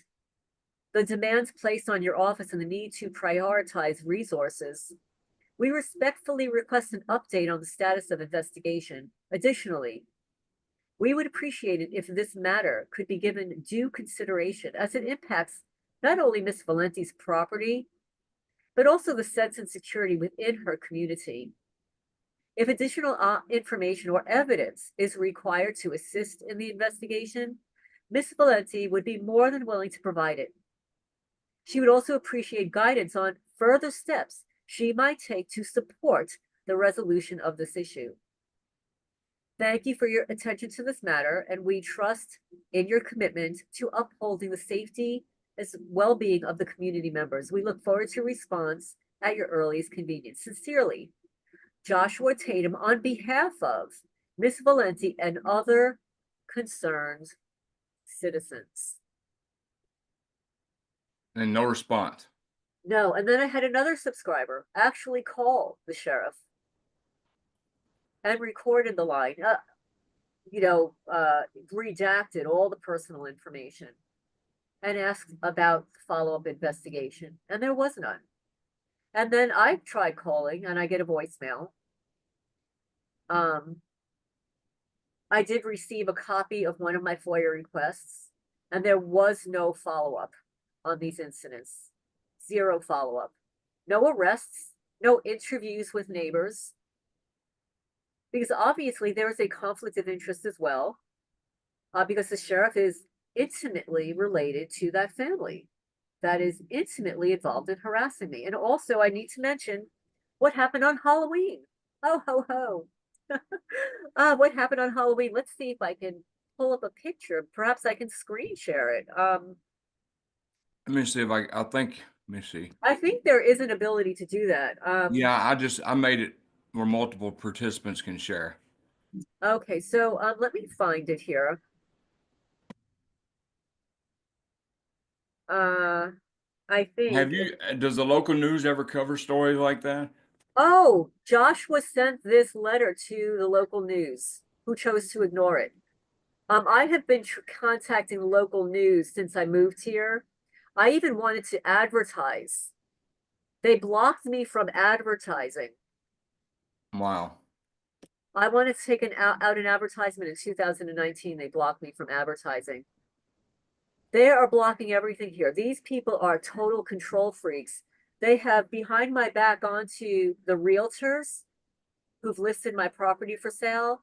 the demands placed on your office and the need to prioritize resources. We respectfully request an update on the status of investigation. Additionally, we would appreciate it if this matter could be given due consideration, as it impacts not only Miss Valenti's property, but also the sense and security within her community. If additional information or evidence is required to assist in the investigation, Miss Valenti would be more than willing to provide it. She would also appreciate guidance on further steps she might take to support the resolution of this issue. Thank you for your attention to this matter, and we trust in your commitment to upholding the safety as well-being of the community members. We look forward to your response at your earliest convenience. Sincerely, Joshua Tatum, on behalf of Miss Valenti and other concerned citizens. And no response. No, and then I had another subscriber actually call the sheriff and recorded the line, redacted all the personal information and asked about follow-up investigation, and there was none. And then I tried calling and I get a voicemail. I did receive a copy of one of my FOIA requests, and there was no follow-up on these incidents. Zero follow-up. No arrests, no interviews with neighbors, because obviously there is a conflict of interest as well, because the sheriff is intimately related to that family that is intimately involved in harassing me. And also I need to mention what happened on Halloween. Oh, ho, ho. What happened on Halloween? Let's see if I can pull up a picture. Perhaps I can screen share it. Let me see if I think, let me see. I think there is an ability to do that. Yeah, I made it where multiple participants can share. Okay, so let me find it here. I think. Does the local news ever cover stories like that? Oh, Joshua sent this letter to the local news, who chose to ignore it. I have been contacting local news since I moved here. I even wanted to advertise. They blocked me from advertising. Wow. I wanted to take out an advertisement in 2019. They blocked me from advertising. They are blocking everything here. These people are total control freaks. They have behind my back onto the realtors who've listed my property for sale,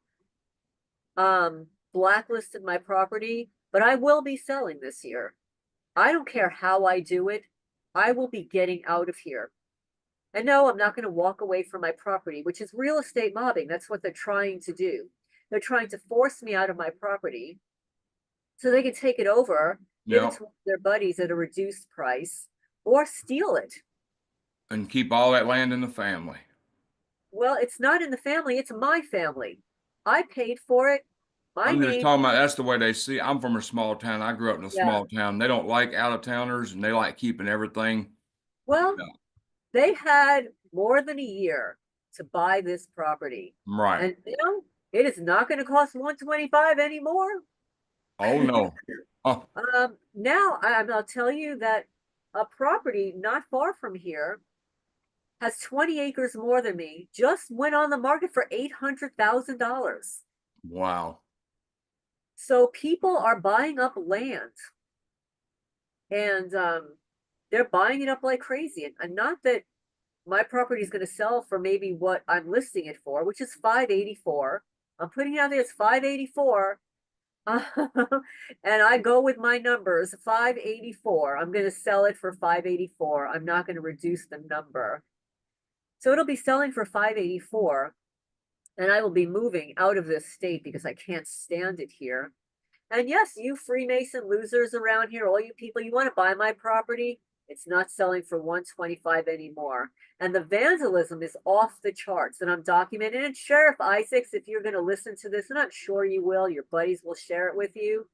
blacklisted my property, but I will be selling this year. I don't care how I do it. I will be getting out of here. And no, I'm not going to walk away from my property, which is real estate mobbing. That's what they're trying to do. They're trying to force me out of my property so they can take it over, give it Yep. to their buddies at a reduced price, or steal it. And keep all that land in the family. Well, it's not in the family, it's my family. I paid for it. My I'm just name, talking about that's the way they see it. I'm from a small town. I grew up in a yeah. small town. They don't like out of towners and they like keeping everything. Well, Yeah. they had more than a year to buy this property. Right. And it is not going to cost 125 anymore. Oh no. Oh, Now I'll tell you that a property not far from here has 20 acres more than me, just went on the market for $800,000. wow. So people are buying up land and they're buying it up like crazy. And not that my property is going to sell for maybe what I'm listing it for, which is 584. I'm putting it out there, it's 584. And I go with my numbers, 584. I'm going to sell it for 584. I'm not going to reduce the number. So it'll be selling for 584. And I will be moving out of this state because I can't stand it here. And yes, you Freemason losers around here, all you people, you want to buy my property? It's not selling for 125 anymore. And the vandalism is off the charts. And I'm documenting. And Sheriff Isaacs, if you're going to listen to this, and I'm sure you will, your buddies will share it with you.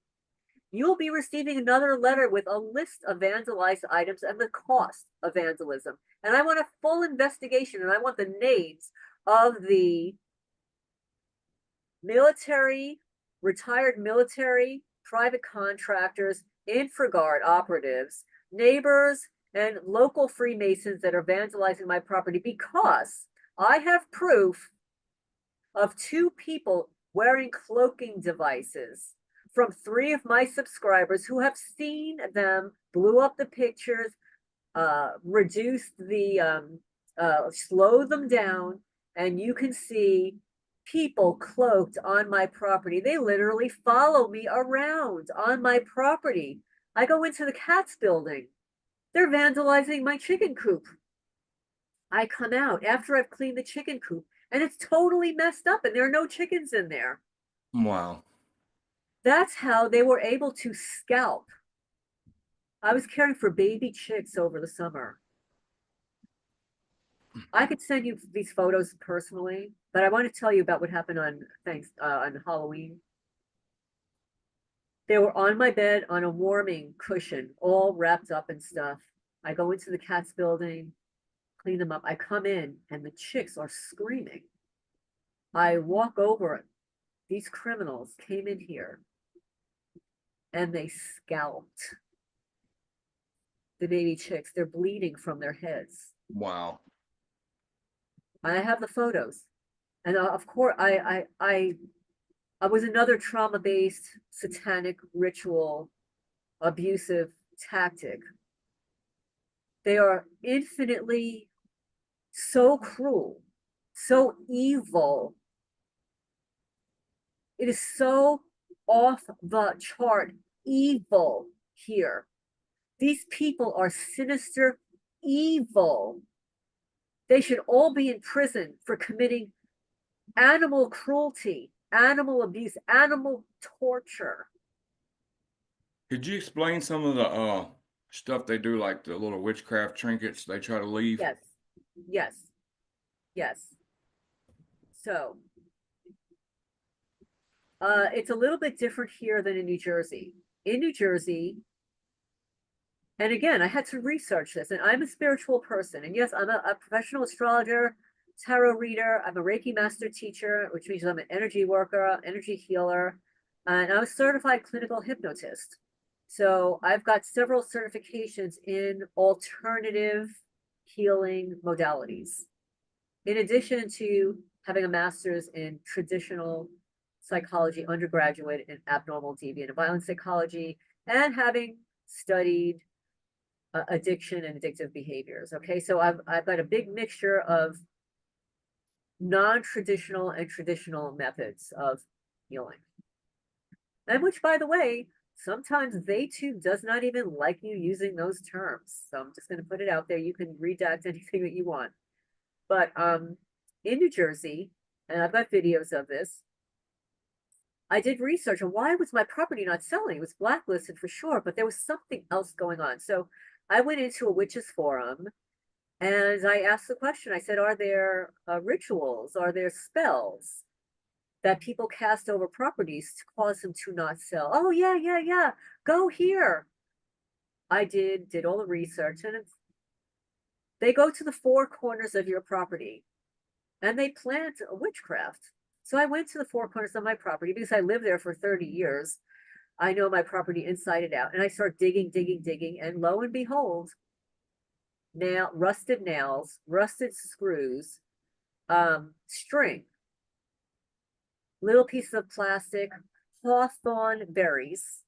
You'll be receiving another letter with a list of vandalized items and the cost of vandalism. And I want a full investigation, and I want the names of the military, retired military, private contractors, InfraGard operatives, neighbors, and local Freemasons that are vandalizing my property, because I have proof of 2 people wearing cloaking devices from 3 of my subscribers who have seen them, blew up the pictures, reduced the, slow them down, and you can see people cloaked on my property. They literally follow me around on my property. I go into the cats building. They're vandalizing my chicken coop. I come out after I've cleaned the chicken coop and it's totally messed up and there are no chickens in there. Wow. That's how they were able to scalp. I was caring for baby chicks over the summer. I could send you these photos personally, but I want to tell you about what happened on on Halloween. They were on my bed on a warming cushion, all wrapped up in stuff. I go into the cats building, clean them up. I come in and the chicks are screaming. I walk over. These criminals came in here and they scalped the baby chicks. They're bleeding from their heads. Wow. I have the photos. And of course, I was another trauma-based satanic ritual abusive tactic. They are infinitely so cruel, so evil. It is so off the chart evil here. These people are sinister evil. They should all be in prison for committing animal cruelty, animal abuse, animal torture. Could you explain some of the stuff they do, like the little witchcraft trinkets they try to leave? Yes, yes, yes. So, it's a little bit different here than in New Jersey. In New Jersey, and again, I had to research this, and I'm a spiritual person. And yes, I'm a professional astrologer, tarot reader. I'm a Reiki master teacher, which means I'm an energy worker, energy healer, and I'm a certified clinical hypnotist. So I've got several certifications in alternative healing modalities, in addition to having a master's in traditional psychology, undergraduate in abnormal, deviant, and violent psychology, and having studied addiction and addictive behaviors. Okay, so I've got a big mixture of non-traditional and traditional methods of healing. And which, by the way, sometimes they too does not even like you using those terms. So I'm just going to put it out there. You can redact anything that you want. But in New Jersey, and I've got videos of this, I did research on why was my property not selling. It was blacklisted for sure, but there was something else going on. So I went into a witches forum and I asked the question. I said, are there rituals? Are there spells that people cast over properties to cause them to not sell? Oh, yeah, yeah, yeah. Go here. I did all the research, and they go to the four corners of your property and they plant a witchcraft. So I went to the four corners of my property because I lived there for 30 years. I know my property inside and out. And I start digging, digging, digging. And lo and behold, rusted nails, rusted screws, string, little pieces of plastic, hawthorn berries,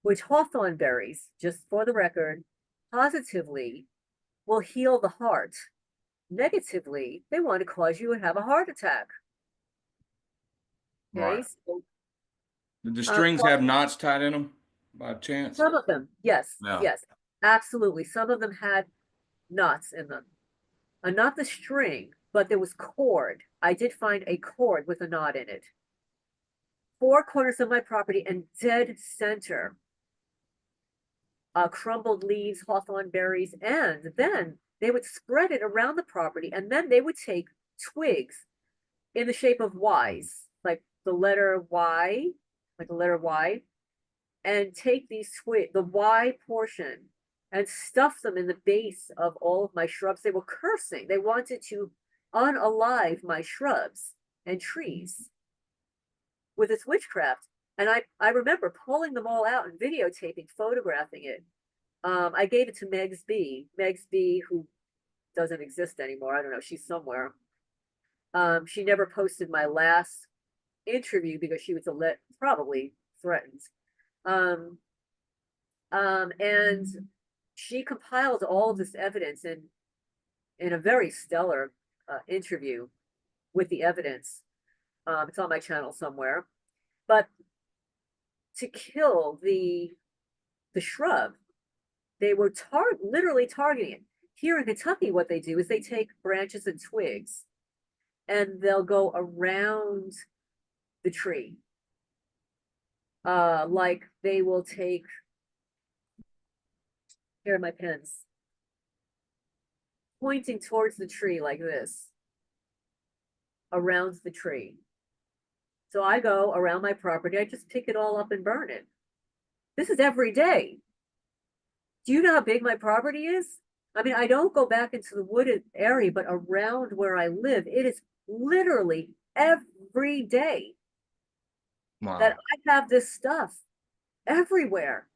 which hawthorn berries, just for the record, positively will heal the heart. Negatively, they want to cause you to have a heart attack. Okay, Right. so Did the strings have knots tied in them by chance? some of them, yes, No. yes, absolutely. Some of them had knots in them. Not the string, but there was cord. I did find a cord with a knot in it. Four corners of my property and dead center. Crumbled leaves, hawthorn berries, and then they would spread it around the property, and then they would take twigs in the shape of Ys, like the letter Y, like the letter Y, and take these twigs, the Y portion, and stuff them in the base of all of my shrubs. They were cursing. They wanted to unalive my shrubs and trees with this witchcraft. And I remember pulling them all out and videotaping, photographing it. I gave it to Megs B, who doesn't exist anymore. I don't know. She's somewhere. She never posted my last interview because she was probably threatened. And she compiled all of this evidence in a very stellar interview with the evidence. It's on my channel somewhere. But to kill the shrub, they were literally targeting it. Here in Kentucky, what they do is they take branches and twigs and they'll go around the tree. Like they will take, here are my pens, pointing towards the tree like this, around the tree. So I go around my property, I just pick it all up and burn it. This is every day. Do you know how big my property is? I mean, I don't go back into the wooded area, but around where I live, it is literally every day that I have this stuff everywhere.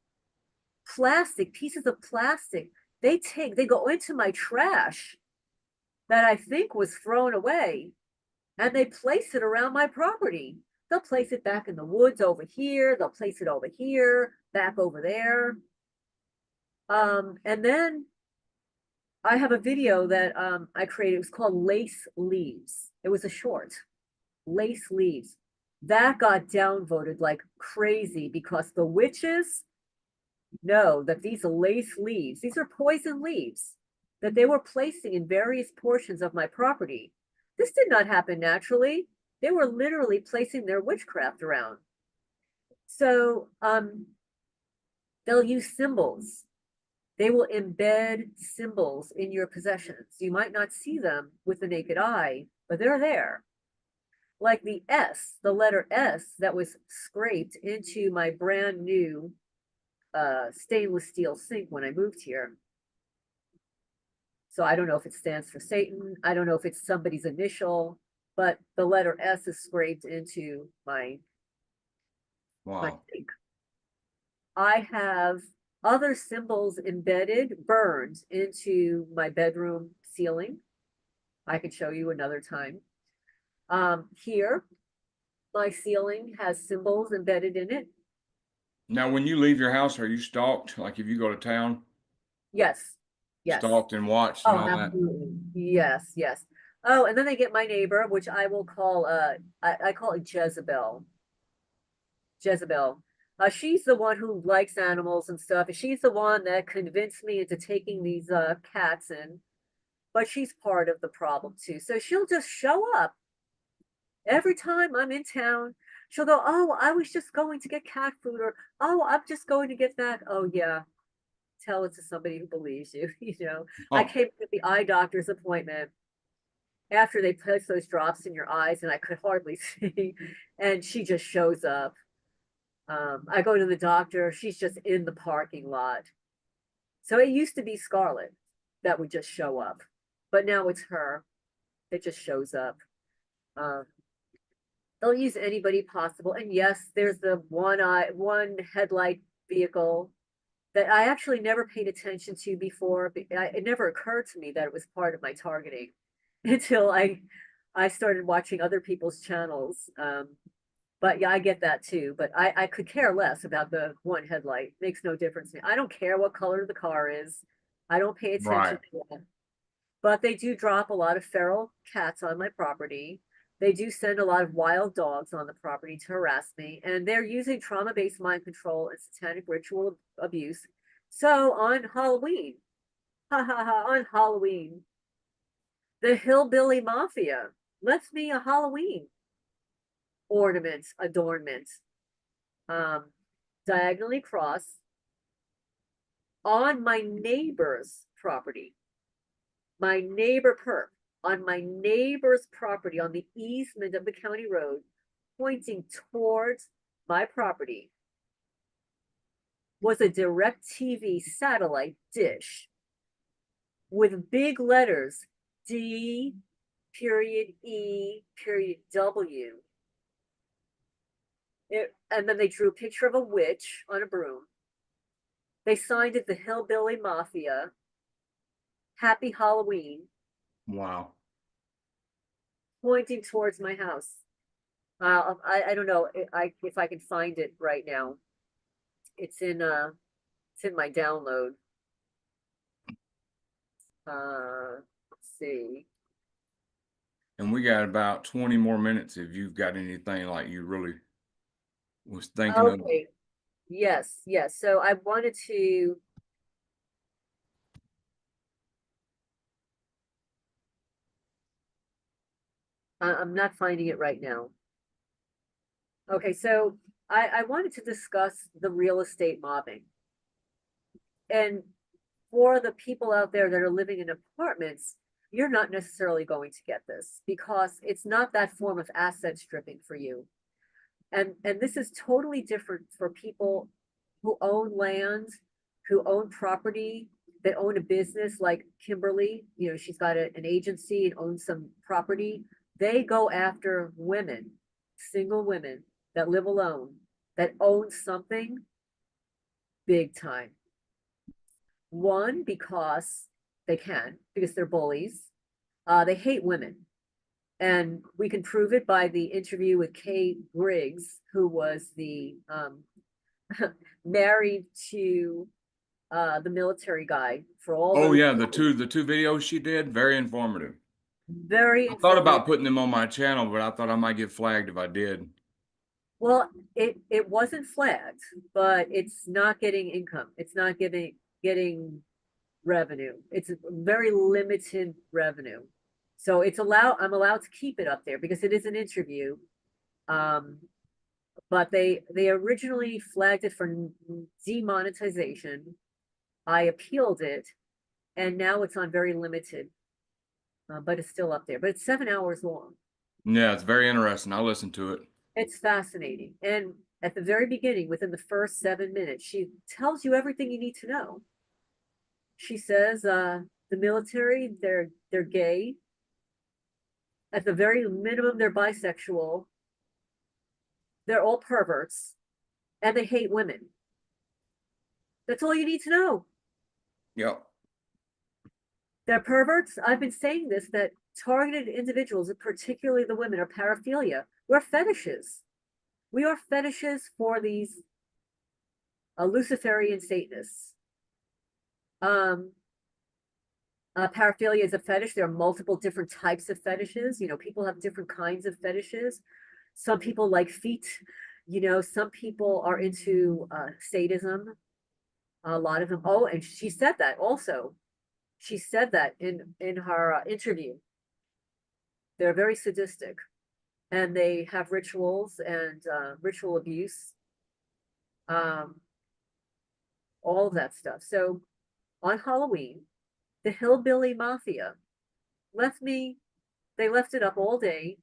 Plastic, pieces of plastic. They go into my trash that I think was thrown away, and they place it around my property. They'll place it back in the woods over here. They'll place it over here, back over there. And then I have a video that I created. It was called Lace Leaves. It was a short, Lace Leaves. That got downvoted like crazy because the witches know that these lace leaves, these are poison leaves that they were placing in various portions of my property. This did not happen naturally. They were literally placing their witchcraft around. So they'll use symbols. They will embed symbols in your possessions. You might not see them with the naked eye, but they're there. Like the S, the letter S that was scraped into my brand new stainless steel sink when I moved here. So I don't know if it stands for Satan. I don't know if it's somebody's initial, but the letter S is scraped into my sink. I have other symbols embedded, burned into my bedroom ceiling. I could show you another time. Here, my ceiling has symbols embedded in it. Now, when you leave your house, are you stalked? Like if you go to town, Yes, yes. stalked and watched and Oh, all that? absolutely. Yes, yes. Oh, and then they get my neighbor, which I will call I call it Jezebel. Jezebel. She's the one who likes animals and stuff. She's the one that convinced me into taking these cats in, but she's part of the problem too. So she'll just show up every time I'm in town. She'll go, "Oh, I was just going to get cat food," or "Oh, I'm just going to get that." Oh yeah, tell it to somebody who believes you. I Oh, came to the eye doctor's appointment after they place those drops in your eyes, and I could hardly see, and she just shows up. I go to the doctor, she's just in the parking lot. So it used to be Scarlett that would just show up, but now it's her that just shows up. Um, they'll use anybody possible. And yes, there's the one headlight vehicle that I actually never paid attention to before. It never occurred to me that it was part of my targeting until I started watching other people's channels. But yeah, I get that too. But I could care less about the one headlight. Makes no difference to me. I don't care what color the car is. I don't pay attention right. to it. But they do drop a lot of feral cats on my property. They do send a lot of wild dogs on the property to harass me, and they're using trauma-based mind control and satanic ritual abuse. So on Halloween, ha ha ha, on Halloween, the hillbilly mafia left me a Halloween ornament, adornment, um, diagonally cross on my neighbor's property. My neighbor perp on my neighbor's property on the easement of the county road, pointing towards my property, was a DirecTV satellite dish with big letters D period E period W. And then they drew a picture of a witch on a broom. They signed it the Hillbilly Mafia. Happy Halloween, Wow. pointing towards my house. I don't know if I can find it right now. It's in my download. Let's see. And we got about 20 more minutes if you've got anything like you really was thinking of. Okay. Yes, yes. So I wanted to. I'm not finding it right now. Okay, so I wanted to discuss the real estate mobbing. And for the people out there that are living in apartments, you're not necessarily going to get this because it's not that form of asset stripping for you. And this is totally different for people who own land, who own property, that own a business like Kimberly. She's got an agency and owns some property. They go after women, single women that live alone, that own something big time. One, because they can, because they're bullies. They hate women. And we can prove it by the interview with Kay Briggs, who was the married to the military guy for all Oh those yeah, the years. two videos she did, very informative. Very I thought informative. about putting them on my channel, but I thought I might get flagged if I did. Well, it wasn't flagged, but it's not getting income. It's not getting revenue. It's very limited revenue. So I'm allowed to keep it up there because it is an interview. Um, but they originally flagged it for demonetization. I appealed it, and now it's on very limited, but it's still up there. But it's 7 hours long. Yeah, it's very interesting. I listened to it. It's fascinating. And at the very beginning, within the first 7 minutes, she tells you everything you need to know. She says, the military, they're gay. At the very minimum, they're bisexual. They're all perverts, and they hate women. That's all you need to know. Yep. They're perverts. I've been saying this, that targeted individuals, and particularly the women, are paraphilia. We're fetishes. We are fetishes for these Luciferian Satanists. Paraphilia is a fetish. There are multiple different types of fetishes. You know, people have different kinds of fetishes. Some people like feet. You know, some people are into sadism. A lot of them. Oh, and she said that also. She said that in her interview. They're very sadistic, and they have rituals and ritual abuse, um, all of that stuff. So on Halloween, the Hillbilly Mafia left me. They left it up all day.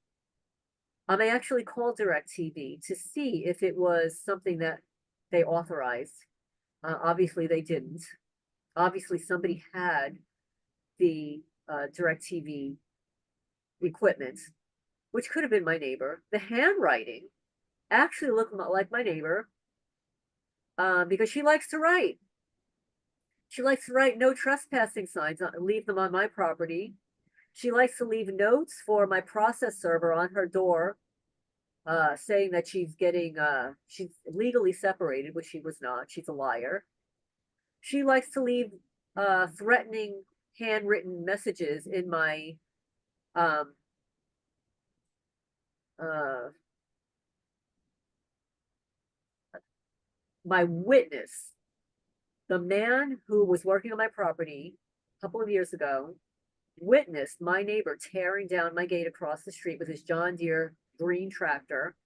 I actually called DirecTV to see if it was something that they authorized. Obviously, they didn't. Obviously, somebody had the DirecTV equipment, which could have been my neighbor. The handwriting actually looked like my neighbor because she likes to write. She likes to write no trespassing signs, leave them on my property. She likes to leave notes for my process server on her door, saying that she's legally separated, which she was not. She's a liar. She likes to leave threatening handwritten messages in um, uh, my witness, the man who was working on my property a couple of years ago, witnessed my neighbor tearing down my gate across the street with his John Deere green tractor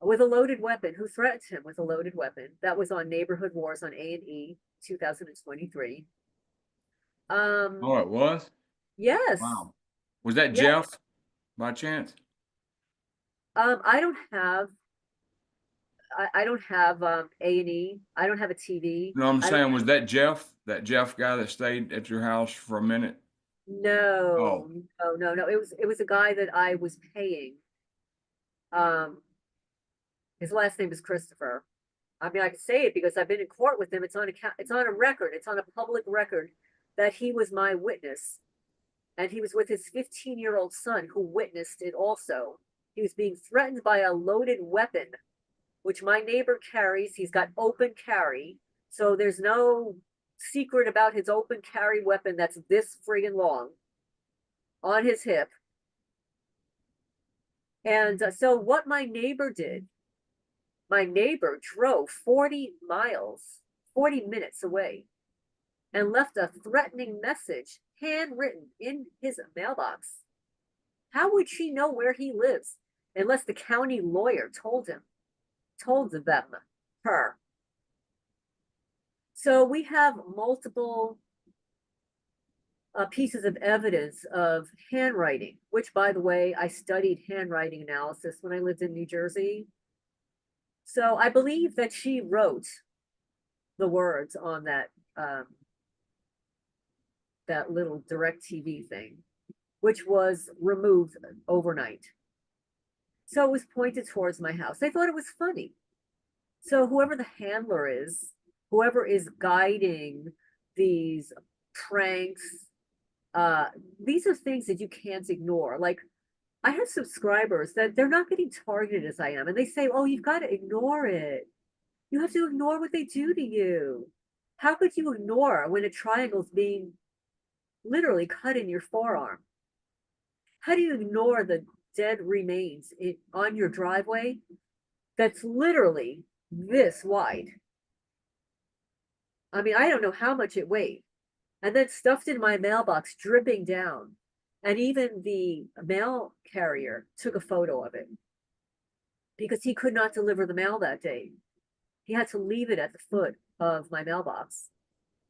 with a loaded weapon. Who threatened him with a loaded weapon? That was on Neighborhood Wars on A&E 2023. Oh, it was? Yes. Wow. Was that Yes. Jeff by chance? I don't have I don't have A&E. I don't have a TV. No, I'm I don't saying, was that Jeff? That Jeff guy that stayed at your house for a minute? no, Oh, no. It was a guy that I was paying. Um his last name is Christopher. I mean, I can say it because I've been in court with him. It's on a record. It's on a public record that he was my witness, and he was with his 15-year-old son who witnessed it also. He was being threatened by a loaded weapon, which my neighbor carries. He's got open carry, so there's no secret about his open carry weapon that's this friggin' long on his hip. And so what my neighbor did, my neighbor drove 40 miles, 40 minutes away, and left a threatening message handwritten in his mailbox. How would she know where he lives unless the county lawyer told them, her? So we have multiple pieces of evidence of handwriting, which, by the way, I studied handwriting analysis when I lived in New Jersey. So I believe that she wrote the words on that little DirecTV thing, which was removed overnight. So it was pointed towards my house. They thought it was funny. So whoever the handler is, whoever is guiding these pranks, these are things that you can't ignore. Like, I have subscribers that they're not getting targeted as I am, and they say, "Oh, you've got to ignore it. You have to ignore what they do to you." How could you ignore when a triangle's being literally cut in your forearm? How do you ignore the dead remains on your driveway that's literally this wide? I mean, I don't know how much it weighed. And then stuffed in my mailbox, dripping down. And even the mail carrier took a photo of it because he could not deliver the mail that day. He had to leave it at the foot of my mailbox.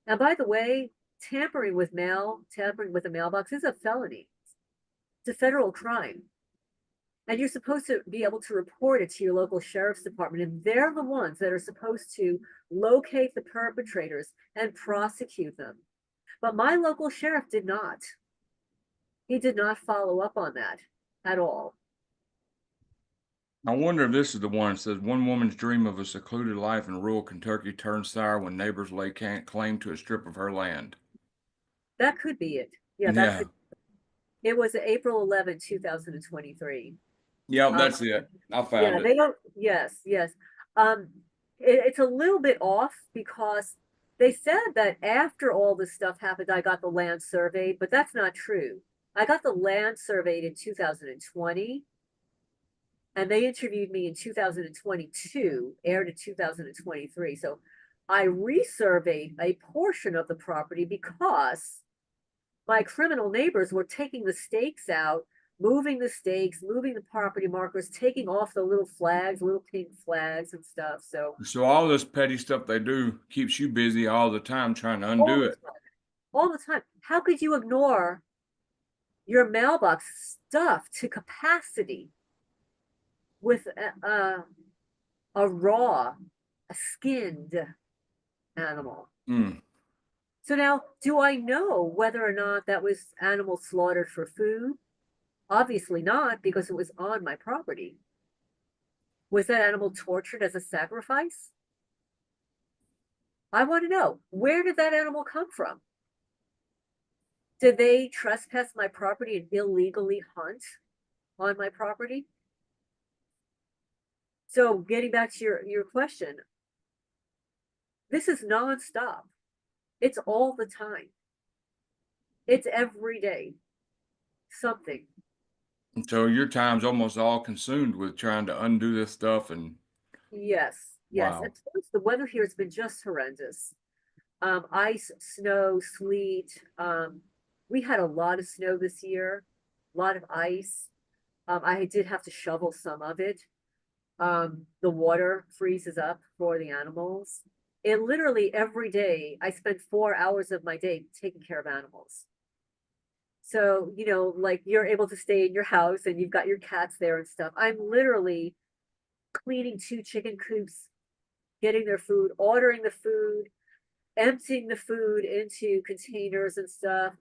Now, by the way, tampering with a mailbox is a felony. It's a federal crime. And you're supposed to be able to report it to your local sheriff's department. And they're the ones that are supposed to locate the perpetrators and prosecute them. But my local sheriff did not. He did not follow up on that at all. I wonder if this is the one that says one woman's dream of a secluded life in rural Kentucky turned sour when neighbors lay claim to a strip of her land. That could be it. Yeah, that Yeah. could. It was April 11, 2023. Yep, Um, that's it. I yeah, found it. they don't. Yes, yes. Um, it's a little bit off because they said that after all this stuff happened, I got the land surveyed, but that's not true. I got the land surveyed in 2020, and they interviewed me in 2022, aired in 2023. So I resurveyed a portion of the property because my criminal neighbors were taking the stakes out, moving the stakes, moving the property markers, taking off the little flags, little pink flags and stuff. So So all this petty stuff they do keeps you busy all the time trying to all undo the it. time, all the time. How could you ignore your mailbox stuffed to capacity with a raw, a skinned animal? Mm. So now, do I know whether or not that was animal slaughtered for food? Obviously not, because it was on my property. Was that animal tortured as a sacrifice? I want to know, where did that animal come from? Did they trespass my property and illegally hunt on my property? So getting back to your question, this is nonstop. It's all the time. It's every day. Something. And so your time's almost all consumed with trying to undo this stuff and Yes, yes. And wow. plus the weather here has been just horrendous. Ice, snow, sleet. We had a lot of snow this year, a lot of ice. I did have to shovel some of it. The water freezes up for the animals. And literally every day, I spend 4 hours of my day taking care of animals. So, like you're able to stay in your house and you've got your cats there and stuff. I'm literally cleaning 2 chicken coops, getting their food, ordering the food, emptying the food into containers and stuff.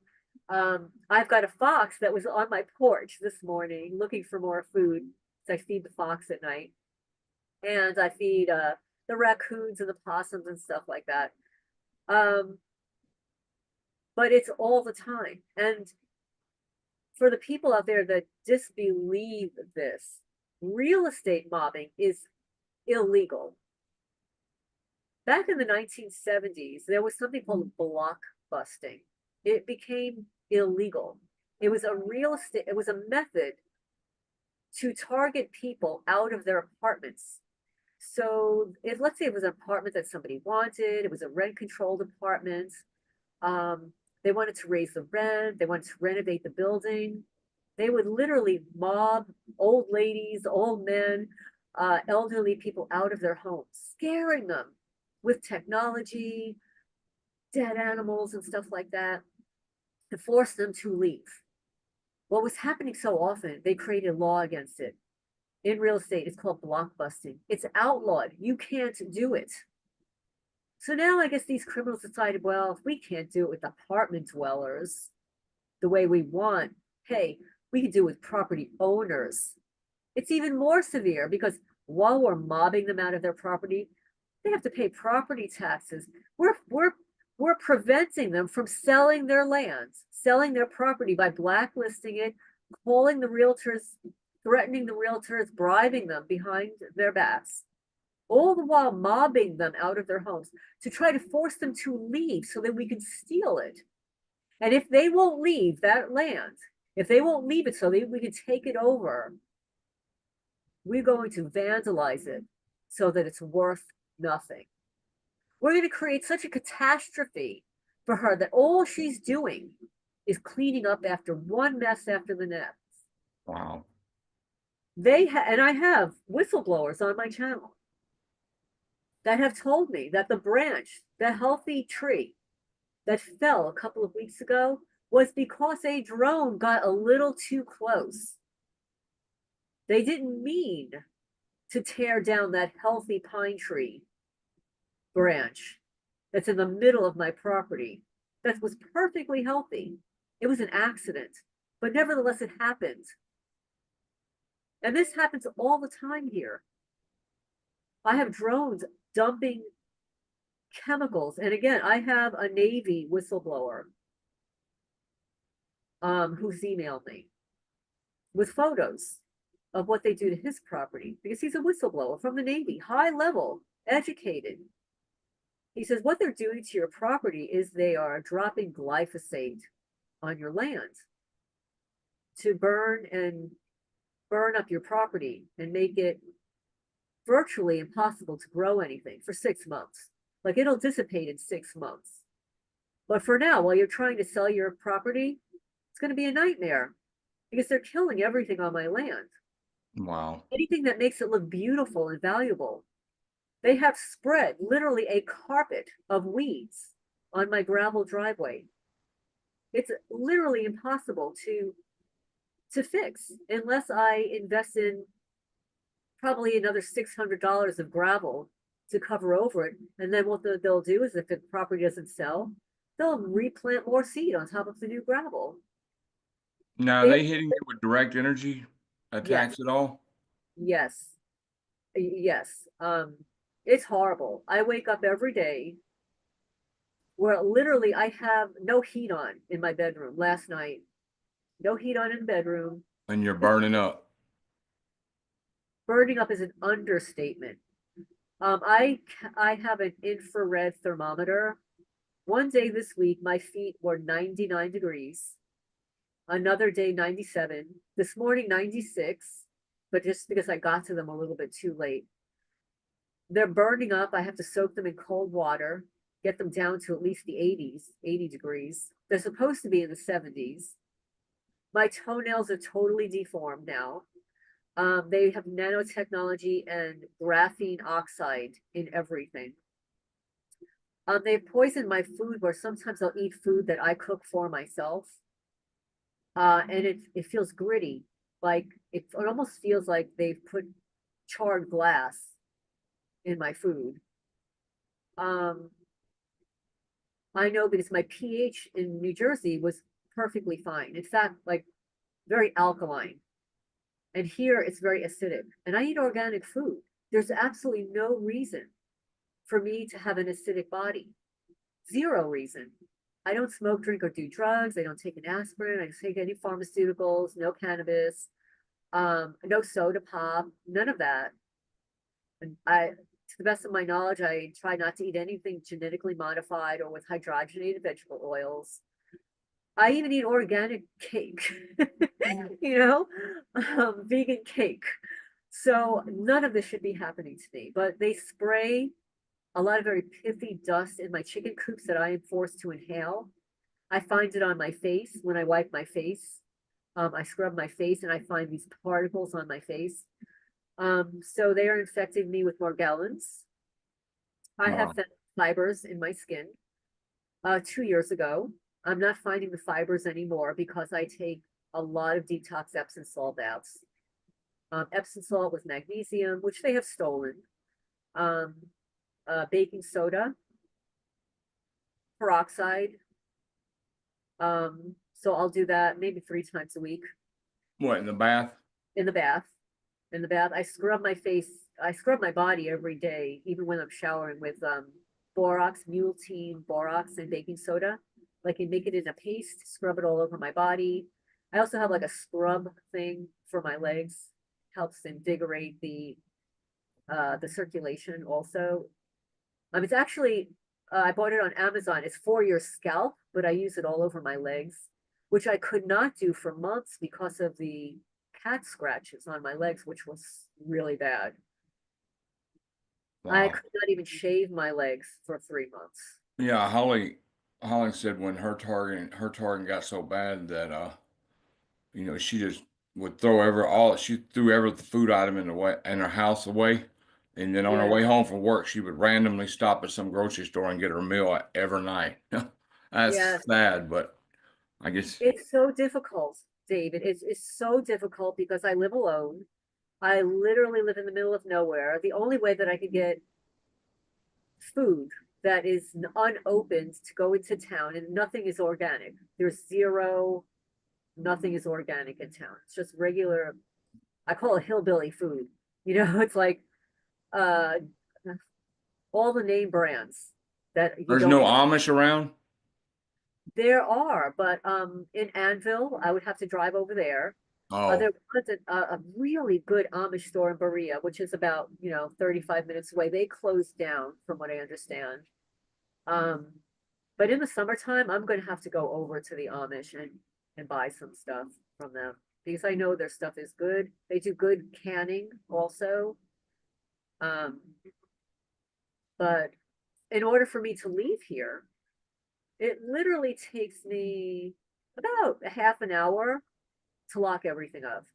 I've got a fox that was on my porch this morning looking for more food. So I feed the fox at night, and I feed the raccoons and the possums and stuff like that. Um, but it's all the time. And for the people out there that disbelieve this, real estate mobbing is illegal. Back in the 1970s, there was something called block busting. It became illegal. It was a method to target people out of their apartments. So if let's say it was an apartment that somebody wanted, it was a rent controlled apartment. Um, they wanted to raise the rent, they wanted to renovate the building. They would literally mob old ladies, old men, elderly people out of their homes, scaring them with technology, dead animals, and stuff like that to force them to leave. What was happening so often, they created a law against it. In real estate, it's called block busting. It's outlawed. You can't do it. So now I guess these criminals decided, well, if we can't do it with apartment dwellers the way we want, hey, we can do it with property owners. It's even more severe because while we're mobbing them out of their property, they have to pay property taxes. We're preventing them from selling their lands, selling their property by blacklisting it, calling the realtors, threatening the realtors, bribing them behind their backs, all the while mobbing them out of their homes to try to force them to leave so that we can steal it. And if they won't leave that land, if they won't leave it so that we can take it over, we're going to vandalize it so that it's worth nothing. We're going to create such a catastrophe for her that all she's doing is cleaning up after one mess after the next. Wow. And I have whistleblowers on my channel that have told me that the branch, the healthy tree that fell a couple of weeks ago was because a drone got a little too close. They didn't mean to tear down that healthy pine tree branch that's in the middle of my property that was perfectly healthy. It was an accident, but nevertheless, it happened. And this happens all the time here. I have drones dumping chemicals. And again, I have a Navy whistleblower who's emailed me with photos of what they do to his property because he's a whistleblower from the Navy, high level educated. He says, what they're doing to your property is they are dropping glyphosate on your land to burn up your property and make it virtually impossible to grow anything for 6 months. Like it'll dissipate in 6 months. But for now, while you're trying to sell your property, it's going to be a nightmare because they're killing everything on my land. Wow. Anything that makes it look beautiful and valuable. They have spread literally a carpet of weeds on my gravel driveway. It's literally impossible to fix unless I invest in probably another $600 of gravel to cover over it. And then what they'll do is if the property doesn't sell, they'll replant more seed on top of the new gravel. Now, are They have, they hitting you with direct energy yes, attacks at all? yes, yes. It's horrible. I wake up every day where literally I have no heat on in my bedroom last night. No heat on in the bedroom. And you're burning up. Burning up is an understatement. I have an infrared thermometer. One day this week, my feet were 99 degrees. Another day, 97. This morning, 96. But just because I got to them a little bit too late. They're burning up. I have to soak them in cold water, get them down to at least the 80s, 80 degrees. They're supposed to be in the 70s. My toenails are totally deformed now. They have nanotechnology and graphene oxide in everything. They've poisoned my food where sometimes I'll eat food that I cook for myself. And it feels gritty. Like it almost feels like they've put charred glass in my food. I know because my pH in New Jersey was perfectly fine. In fact, like very alkaline. And here it's very acidic. And I eat organic food. There's absolutely no reason for me to have an acidic body. Zero reason. I don't smoke, drink, or do drugs. I don't take an aspirin. I don't take any pharmaceuticals, no cannabis, no soda pop, none of that. And to the best of my knowledge, I try not to eat anything genetically modified or with hydrogenated vegetable oils. I even eat organic cake, vegan cake. So none of this should be happening to me, but they spray a lot of very pithy dust in my chicken coops that I am forced to inhale. I find it on my face when I wipe my face. I scrub my face and I find these particles on my face. So they are infecting me with morgellons. I have Wow. found fibers in my skin 2 years ago. I'm not finding the fibers anymore because I take a lot of detox Epsom salt baths. Epsom salt with magnesium, which they have stolen. Um, Baking soda, peroxide. So I'll do that maybe 3 times a week What, in the bath? in the bath. In the bath, I scrub my face. I scrub my body every day, even when I'm showering with borax, multein, borax, and baking soda. Like you make it in a paste, scrub it all over my body. I also have like a scrub thing for my legs, helps invigorate the circulation also. It's actually I bought it on Amazon. It's for your scalp, but I use it all over my legs, which I could not do for months because of the cat scratches on my legs, which was really bad. I Wow. could not even shave my legs for 3 months. Yeah, Holly said when her target got so bad that she just would she threw every food item in her house away. And then on her Yeah, way home from work, she would randomly stop at some grocery store and get her meal every night. yeah. That's sad, but I guess It's so difficult, David. It's so difficult because I live alone. I literally live in the middle of nowhere. The only way that I could get food that is unopened to go into town, and nothing is organic. There's zero, nothing is organic in town. It's just regular, I call it hillbilly food. It's like uh all the name brands that you there's no don't know. Amish around. There are, but in Anvil, I would have to drive over there. Oh, There was a really good Amish store in Berea, which is about, 35 minutes away. They closed down, from what I understand. Um, but in the summertime, I'm going to have to go over to the Amish and buy some stuff from them because I know their stuff is good. They do good canning also. Um, but in order for me to leave here, it literally takes me about a half an hour to lock everything up.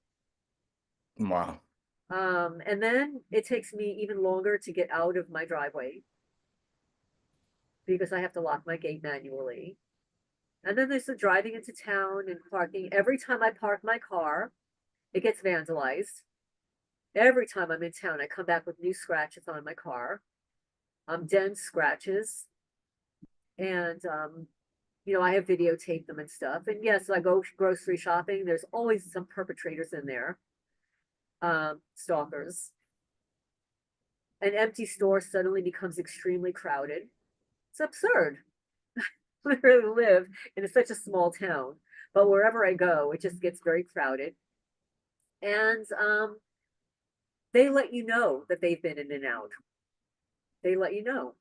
wow. And then it takes me even longer to get out of my driveway because I have to lock my gate manually. And then there's the driving into town and parking. Every time I park my car, it gets vandalized. Every time I'm in town, I come back with new scratches on my car, dent scratches. And, I have videotaped them and stuff. And yes, I go grocery shopping. There's always some perpetrators in there, stalkers. An empty store suddenly becomes extremely crowded. It's absurd. I really live in such a small town, but wherever I go, it just gets very crowded. And they let you know that they've been in and out. They let you know.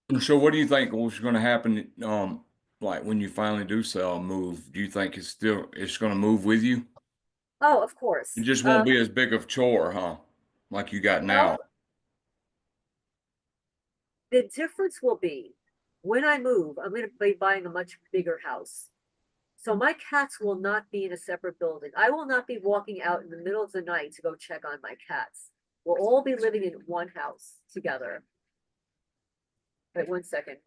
And so what do you think was going to happen, like when you finally do sell a move? Do you think it's going to move with you? Oh, of It course. just won't be as big of chore, huh? Like you got Well, now. the difference will be when I move, I'm going to be buying a much bigger house. So my cats will not be in a separate building. I will not be walking out in the middle of the night to go check on my cats. We'll all be living in one house together. Wait 1 second.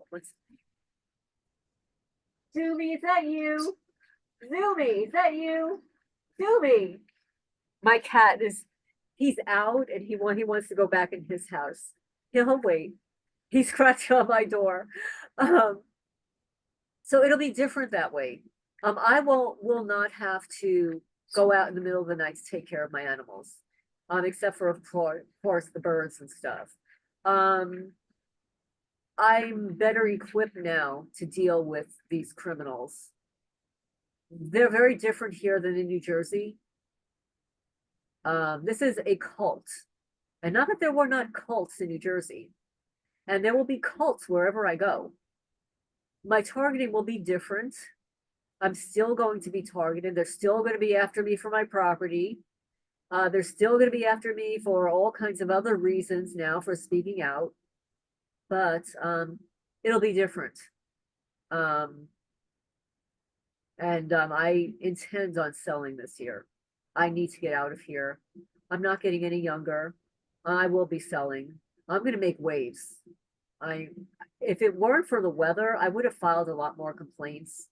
Zoomy, is that you? Zoomy, is that you? Zoomy. My cat he's out and he wants to go back in his house. He'll wait. He's scratching on my door. Um, so it'll be different that way. I will not have to go out in the middle of the night to take care of my animals, except for of course the birds and stuff. Um, I'm better equipped now to deal with these criminals. They're very different here than in New Jersey. This is a cult, and not that there were not cults in New Jersey, and there will be cults wherever I go. My targeting will be different. I'm still going to be targeted. They're still going to be after me for my property. They're still going to be after me for all kinds of other reasons now for speaking out, but it'll be different. And I intend on selling this year. I need to get out of here. I'm not getting any younger. I will be selling. I'm going to make waves. If it weren't for the weather, I would have filed a lot more complaints.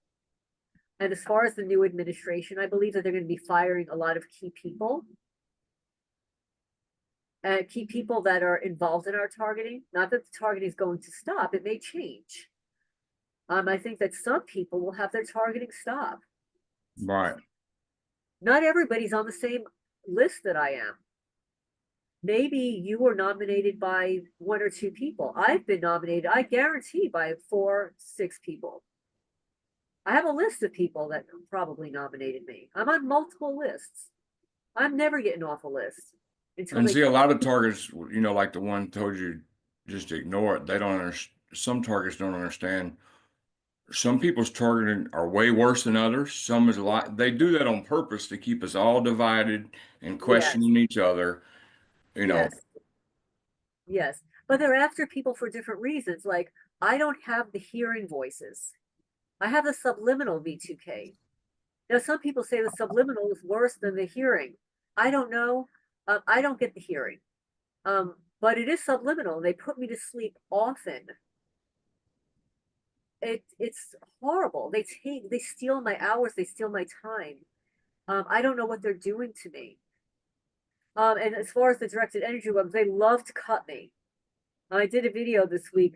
And as far as the new administration, I believe that they're going to be firing a lot of key people. And key people that are involved in our targeting. Not that the targeting is going to stop, it may change. I think that some people will have their targeting stop. Right. Not everybody's on the same list that I am. Maybe you were nominated by 1 or 2 people. I've been nominated, I guarantee, by 4, 6 people. I have a list of people that probably nominated me. I'm on multiple lists. I'm never getting off a list until And they see, a call. lot of targets, like the one told you, just ignore it. They don't understand. Some targets don't understand. Some people's targeting are way worse than others. Some is a lot. They do that on purpose to keep us all divided and Yes, questioning each other. You know, yes, yes. But they're after people for different reasons. Like, I don't have the hearing voices. I have the subliminal V2K. Now, some people say the subliminal is worse than the hearing. I don't know. I don't get the hearing. But it is subliminal. They put me to sleep often. It's horrible. They steal my hours. They steal my time. I don't know what they're doing to me. And as far as the directed energy ones, they love to cut me. I did a video this week.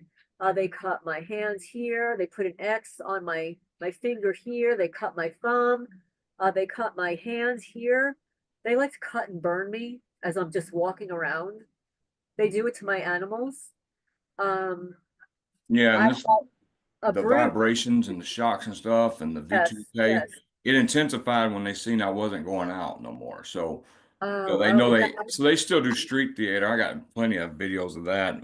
They cut my hands here. They put an X on my finger here. They cut my thumb. They cut my hands here. They like to cut and burn me as I'm just walking around. They do it to my animals. Um, yeah, and I this have a the brood. vibrations and the shocks and stuff and the Yes, V2K. yes. it intensified when they seen I wasn't going out no more. So, Oh, they oh, know is that so they still do street theater. I got plenty of videos of that.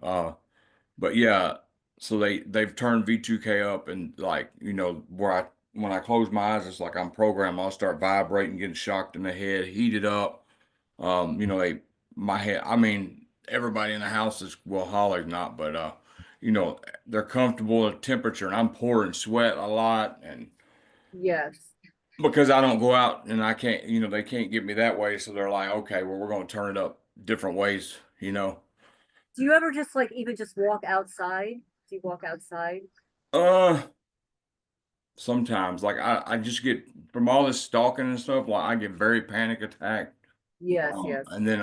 But yeah, so they've turned V2K up, and like, where when I close my eyes, it's like I'm programmed. I'll start vibrating, getting shocked in the head, heated up. My head, I mean, everybody in the house is, well, Holly's not, but you know, they're comfortable at temperature, and I'm pouring sweat a lot, and yes. because I don't go out and I can't, they can't get me that way, so they're like, okay, well, we're going to turn it up different ways. Do you ever just like even just walk outside? Do you walk outside? Uh, Sometimes, like I just get from all this stalking and stuff, like I get very panic attack. Yes, yes. And then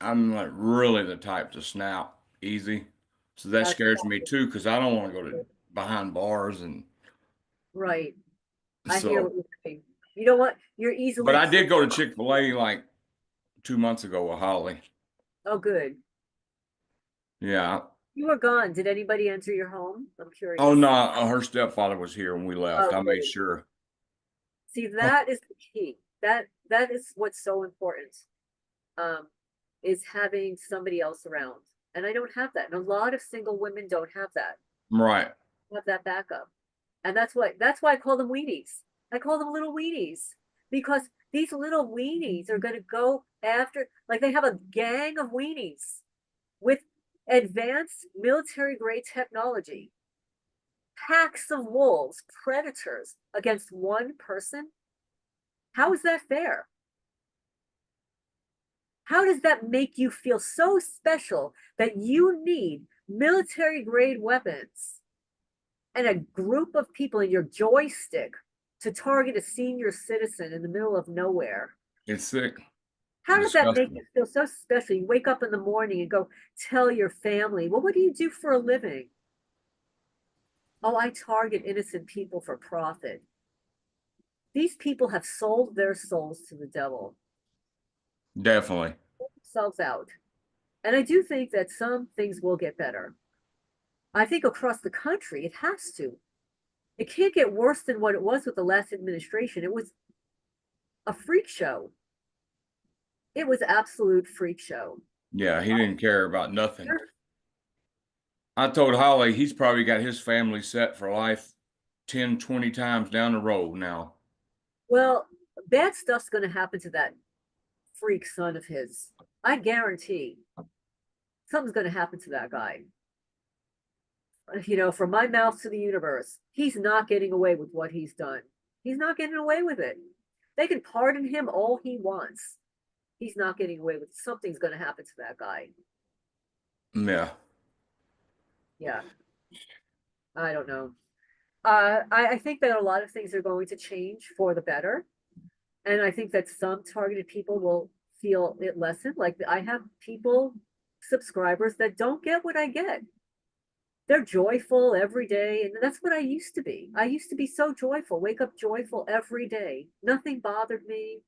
I'm like really the type to snap easy. So that That's scares me too, because I don't want to go to behind bars and right. I hear so. what you're saying. You know what? You're But easily I did triggered. go to Chick-fil-A like 2 months ago with Holly. Oh, good. Yeah. You were gone. Did anybody enter your home? I'm Oh no, curious. her stepfather was here when we left. Oh, I made good. sure. See, that is the key. That is what's so important. Um, is having somebody else around. And I don't have that. And a lot of single women don't have that. Right. Have that backup. And that's why I call them weenies. I call them little weenies because these little weenies are going to go after, like they have a gang of weenies with advanced military grade technology, packs of wolves, predators against one person. How is that fair? How does that make you feel so special that you need military grade weapons and a group of people in your joystick to target a senior citizen in the middle of nowhere? It's sick. How does that make Disgusting. you feel so special? You wake up in the morning and go tell your family, well, what do you do for a living? Oh, I target innocent people for profit. These people have sold their souls to the devil, Definitely. themselves out. And I do think that some things will get better. I think across the country, it has to. It can't get worse than what it was with the last administration. It was a freak show. It was absolute freak show. Yeah, he didn't care about nothing. I told Holly he's probably got his family set for life 10, 20 times down the road now. Well, bad stuff's going to happen to that freak son of his. I guarantee something's going to happen to that guy. From my mouth to the universe, he's not getting away with what he's done. He's not getting away with it. They can pardon him all he wants. He's not getting away with it. Something's going to happen to that guy. Yeah. Yeah, I don't know. I think that a lot of things are going to change for the better. And I think that some targeted people will feel it lessen. Like I have people, subscribers that don't get what I get. They're joyful every day. And that's what I used to be. I used to be so joyful, wake up joyful every day. Nothing bothered me,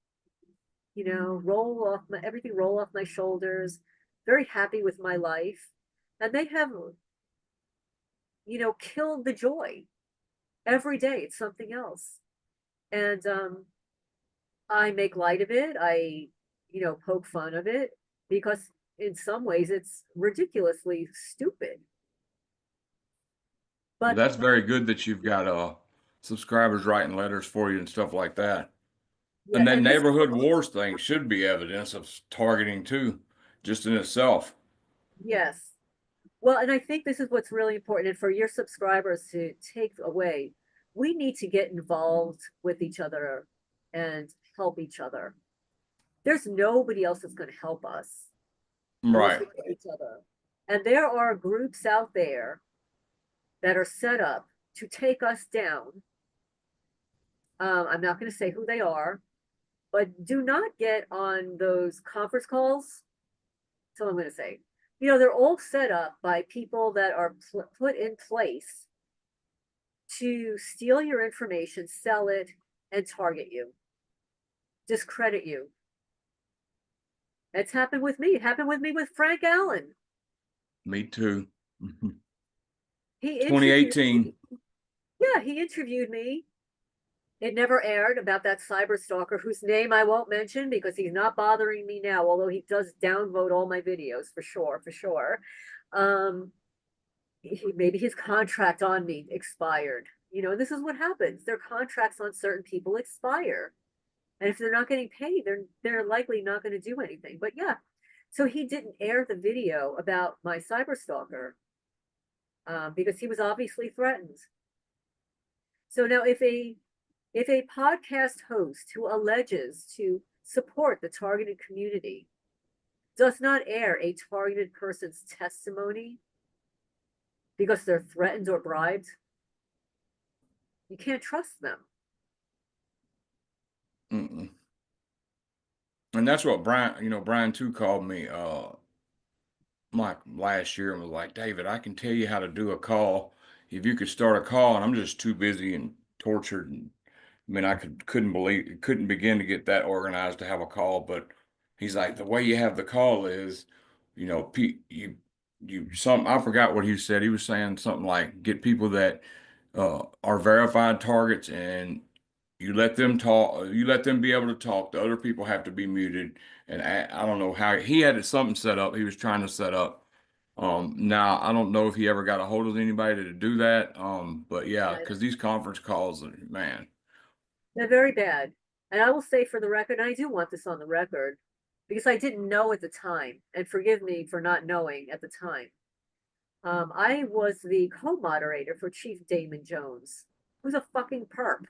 everything roll off my shoulders, very happy with my life. And they have, killed the joy every day. It's something else. And I make light of it. I, poke fun of it because in some ways it's ridiculously stupid. Well, But that's very good that you've got subscribers writing letters for you and stuff like that. yeah, And that and this, neighborhood wars thing should be evidence of targeting too, just in itself. yes. Well, and I think this is what's really important. And for your subscribers to take away, we need to get involved with each other and help each other. There's nobody else that's going to help us unless Right. we help each other. And there are groups out there that are set up to take us down. I'm not going to say who they are, but do not get on those conference calls. That's all I'm going to say. They're all set up by people that are put in place to steal your information, sell it, and target you, discredit you. It's happened with me. It happened with me with Frank Allen. Me too. He interviewed 2018. me. Yeah, he interviewed me It never aired about that cyber stalker whose name I won't mention because he's not bothering me now, although he does downvote all my videos for sure, for sure. Maybe his contract on me expired. You know, this is what happens. Their contracts on certain people expire. And if they're not getting paid, they're likely not going to do anything. But yeah, so he didn't air the video about my cyber stalker because he was obviously threatened. So now if a podcast host who alleges to support the targeted community does not air a targeted person's testimony because they're threatened or bribed, you can't trust them. Mm-mm. And that's what Brian, Brian too called me like last year and was like, David, I can tell you how to do a call. If you could start a call, and I'm just too busy and tortured, and I mean, couldn't begin to get that organized to have a call. But he's like, the way you have the call is, I forgot what he said. He was saying something like, get people that are verified targets, and you let them talk. You let them be able to talk. The other people have to be muted. And I don't know how he had something set up. He was trying to set up. Now I don't know if he ever got a hold of anybody to do that. But yeah, Yeah, because these conference calls, man. they're very bad. And I will say for the record, and I do want this on the record, because I didn't know at the time, and forgive me for not knowing at the time. I was the co-moderator for Chief Damon Jones, who's a fucking perp.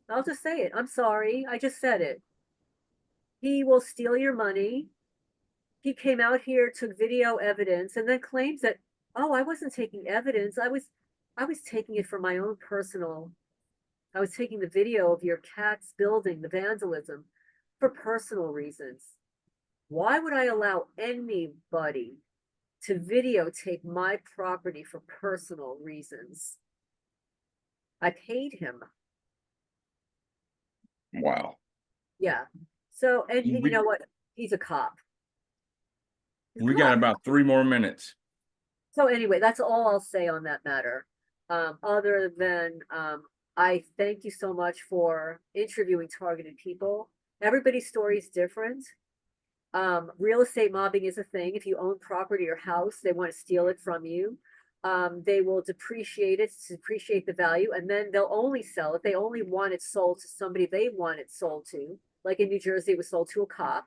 I'll just say it. I'm sorry. I just said it. He will steal your money. He came out here, took video evidence, and then claims that, oh, I wasn't taking evidence. I was taking it for my own personal. I was taking the video of your cat's building, the vandalism, for personal reasons. Why would I allow anybody to videotape my property for personal reasons? I paid him. Wow. Yeah. So, and you We know what? He's a cop. He's a we got cop. about 3 more minutes. So anyway, that's all I'll say on that matter. Other than I thank you so much for interviewing targeted people. Everybody's story is different. Real estate mobbing is a thing. If you own property or house, they want to steal it from you. They will depreciate it to depreciate the value, and then they'll only sell it. They only want it sold to somebody they want it sold to. Like in New Jersey, it was sold to a cop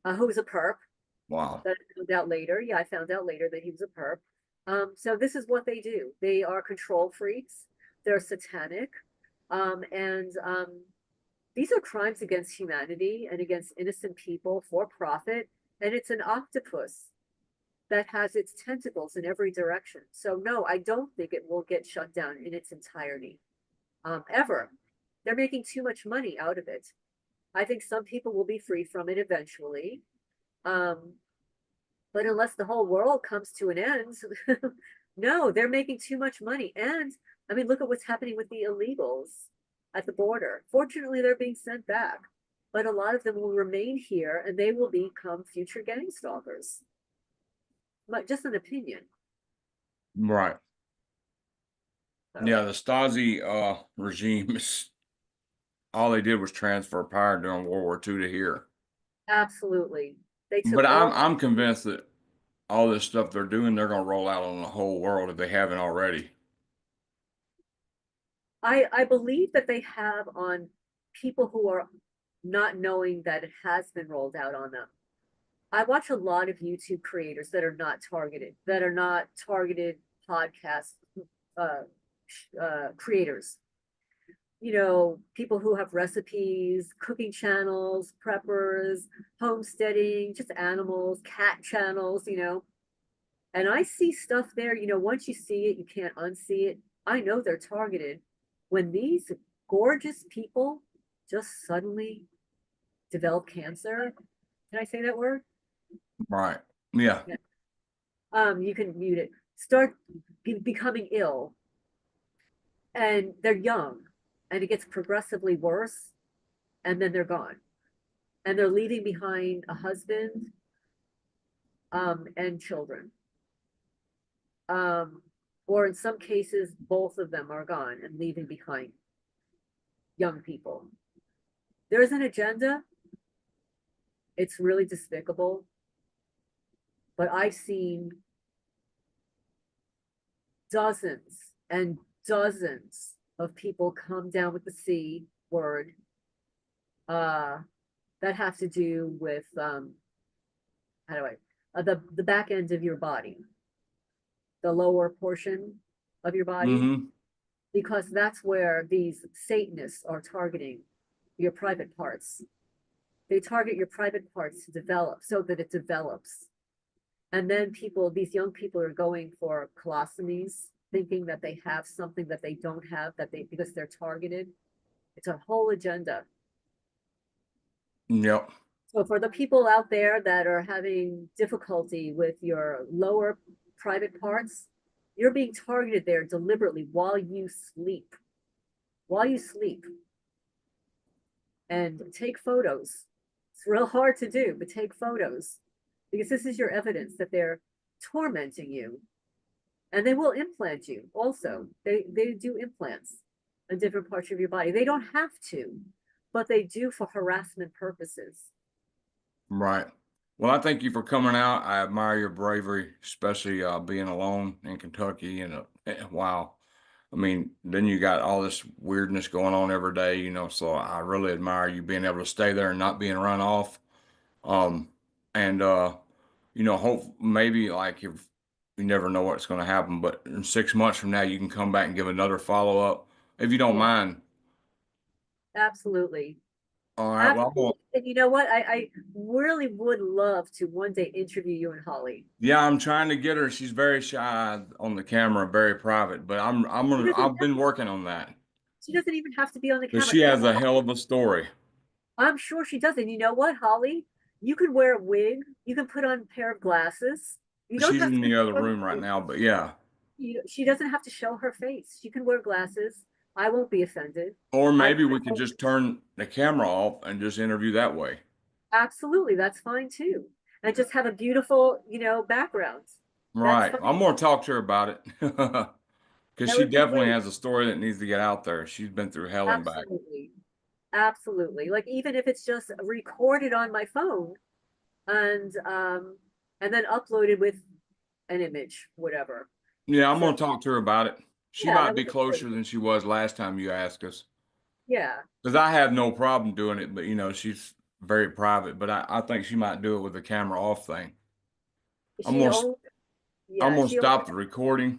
who was a perp. Wow. That I found out later. Yeah, I found out later that he was a perp. So this is what they do. They are control freaks. They're satanic. And these are crimes against humanity and against innocent people for profit. And it's an octopus that has its tentacles in every direction. So no, I don't think it will get shut down in its entirety. Ever. They're making too much money out of it. I think some people will be free from it eventually. Um, but unless the whole world comes to an end, no, they're making too much money. And I mean, look at what's happening with the illegals at the border. Fortunately, they're being sent back, but a lot of them will remain here and they will become future gang stalkers. But just an opinion. Right. So, Yeah, the Stasi regime is all they did was transfer power during World War II to here. absolutely. They took But I'm all, I'm convinced that all this stuff they're doing, they're gonna roll out on the whole world if they haven't already. I believe that they have on people who are not knowing that it has been rolled out on them. I watch a lot of YouTube creators that are not targeted podcast uh, creators. You know, people who have recipes, cooking channels, preppers, homesteading, just animals, cat channels, you know. And I see stuff there, you know, once you see it, you can't unsee it. I know they're targeted. When these gorgeous people just suddenly develop cancer, can I say that word? Right. Yeah. Yeah. You can mute it. Start becoming ill, and they're young, and it gets progressively worse, and then they're gone, and they're leaving behind a husband, and children. Um, or in some cases, both of them are gone and leaving behind young people. There's an agenda. It's really despicable, but I've seen dozens and dozens of people come down with the C word that have to do with how do I the back end of your body, the lower portion of your body, Mm-hmm. because that's where these Satanists are targeting your private parts. They target your private parts to develop so that it develops. And then people, these young people are going for colostomies, thinking that they have something that they don't have, that they, because they're targeted. It's a whole agenda. Yep. So for the people out there that are having difficulty with your lower private parts, you're being targeted there deliberately while you sleep. While you sleep. And take photos. It's real hard to do, but take photos. Because this is your evidence that they're tormenting you. And they will implant you also. They do implants in different parts of your body. They don't have to, but they do for harassment purposes. Right. Well, I thank you for coming out. I admire your bravery, especially being alone in Kentucky. And wow, I mean, then you got all this weirdness going on every day, you know. So I really admire you being able to stay there and not being run off. Um, and you know, hope maybe like if you never know what's going to happen, but in 6 months from now, you can come back and give another follow up if you don't Yeah, mind. absolutely. All right. Well, Absolutely. And you know what? I really would love to one day interview you and Holly. yeah, I'm trying to get her. She's very shy on the camera, very private, but She doesn't I've have, been working on that she doesn't even have to be on the because camera. she has a hell of a story. I'm sure she does. And you know what, Holly? You could wear a wig. You can put on a pair of glasses. You don't She's have in to the other show room right her, now, but yeah. she doesn't have to show her face. She can wear glasses. I won't be offended. Or I maybe we could just turn the camera off and just interview that way. absolutely, that's fine too. And just have a beautiful, background. That's Right. I'm fine. gonna talk to her about it because That she would be definitely great. has a story that needs to get out there. She's been through hell and back. Absolutely. Absolutely. Like even if it's just recorded on my phone and then uploaded with an image, whatever. Yeah, I'm So gonna talk to her about it. She yeah, might that be would be closer great. than she was last time you asked us. Yeah. Because I have no problem doing it, but you know, she's very private. But I think she might do it with the camera off thing. I'm She gonna only I'm yeah, gonna she only stop the recording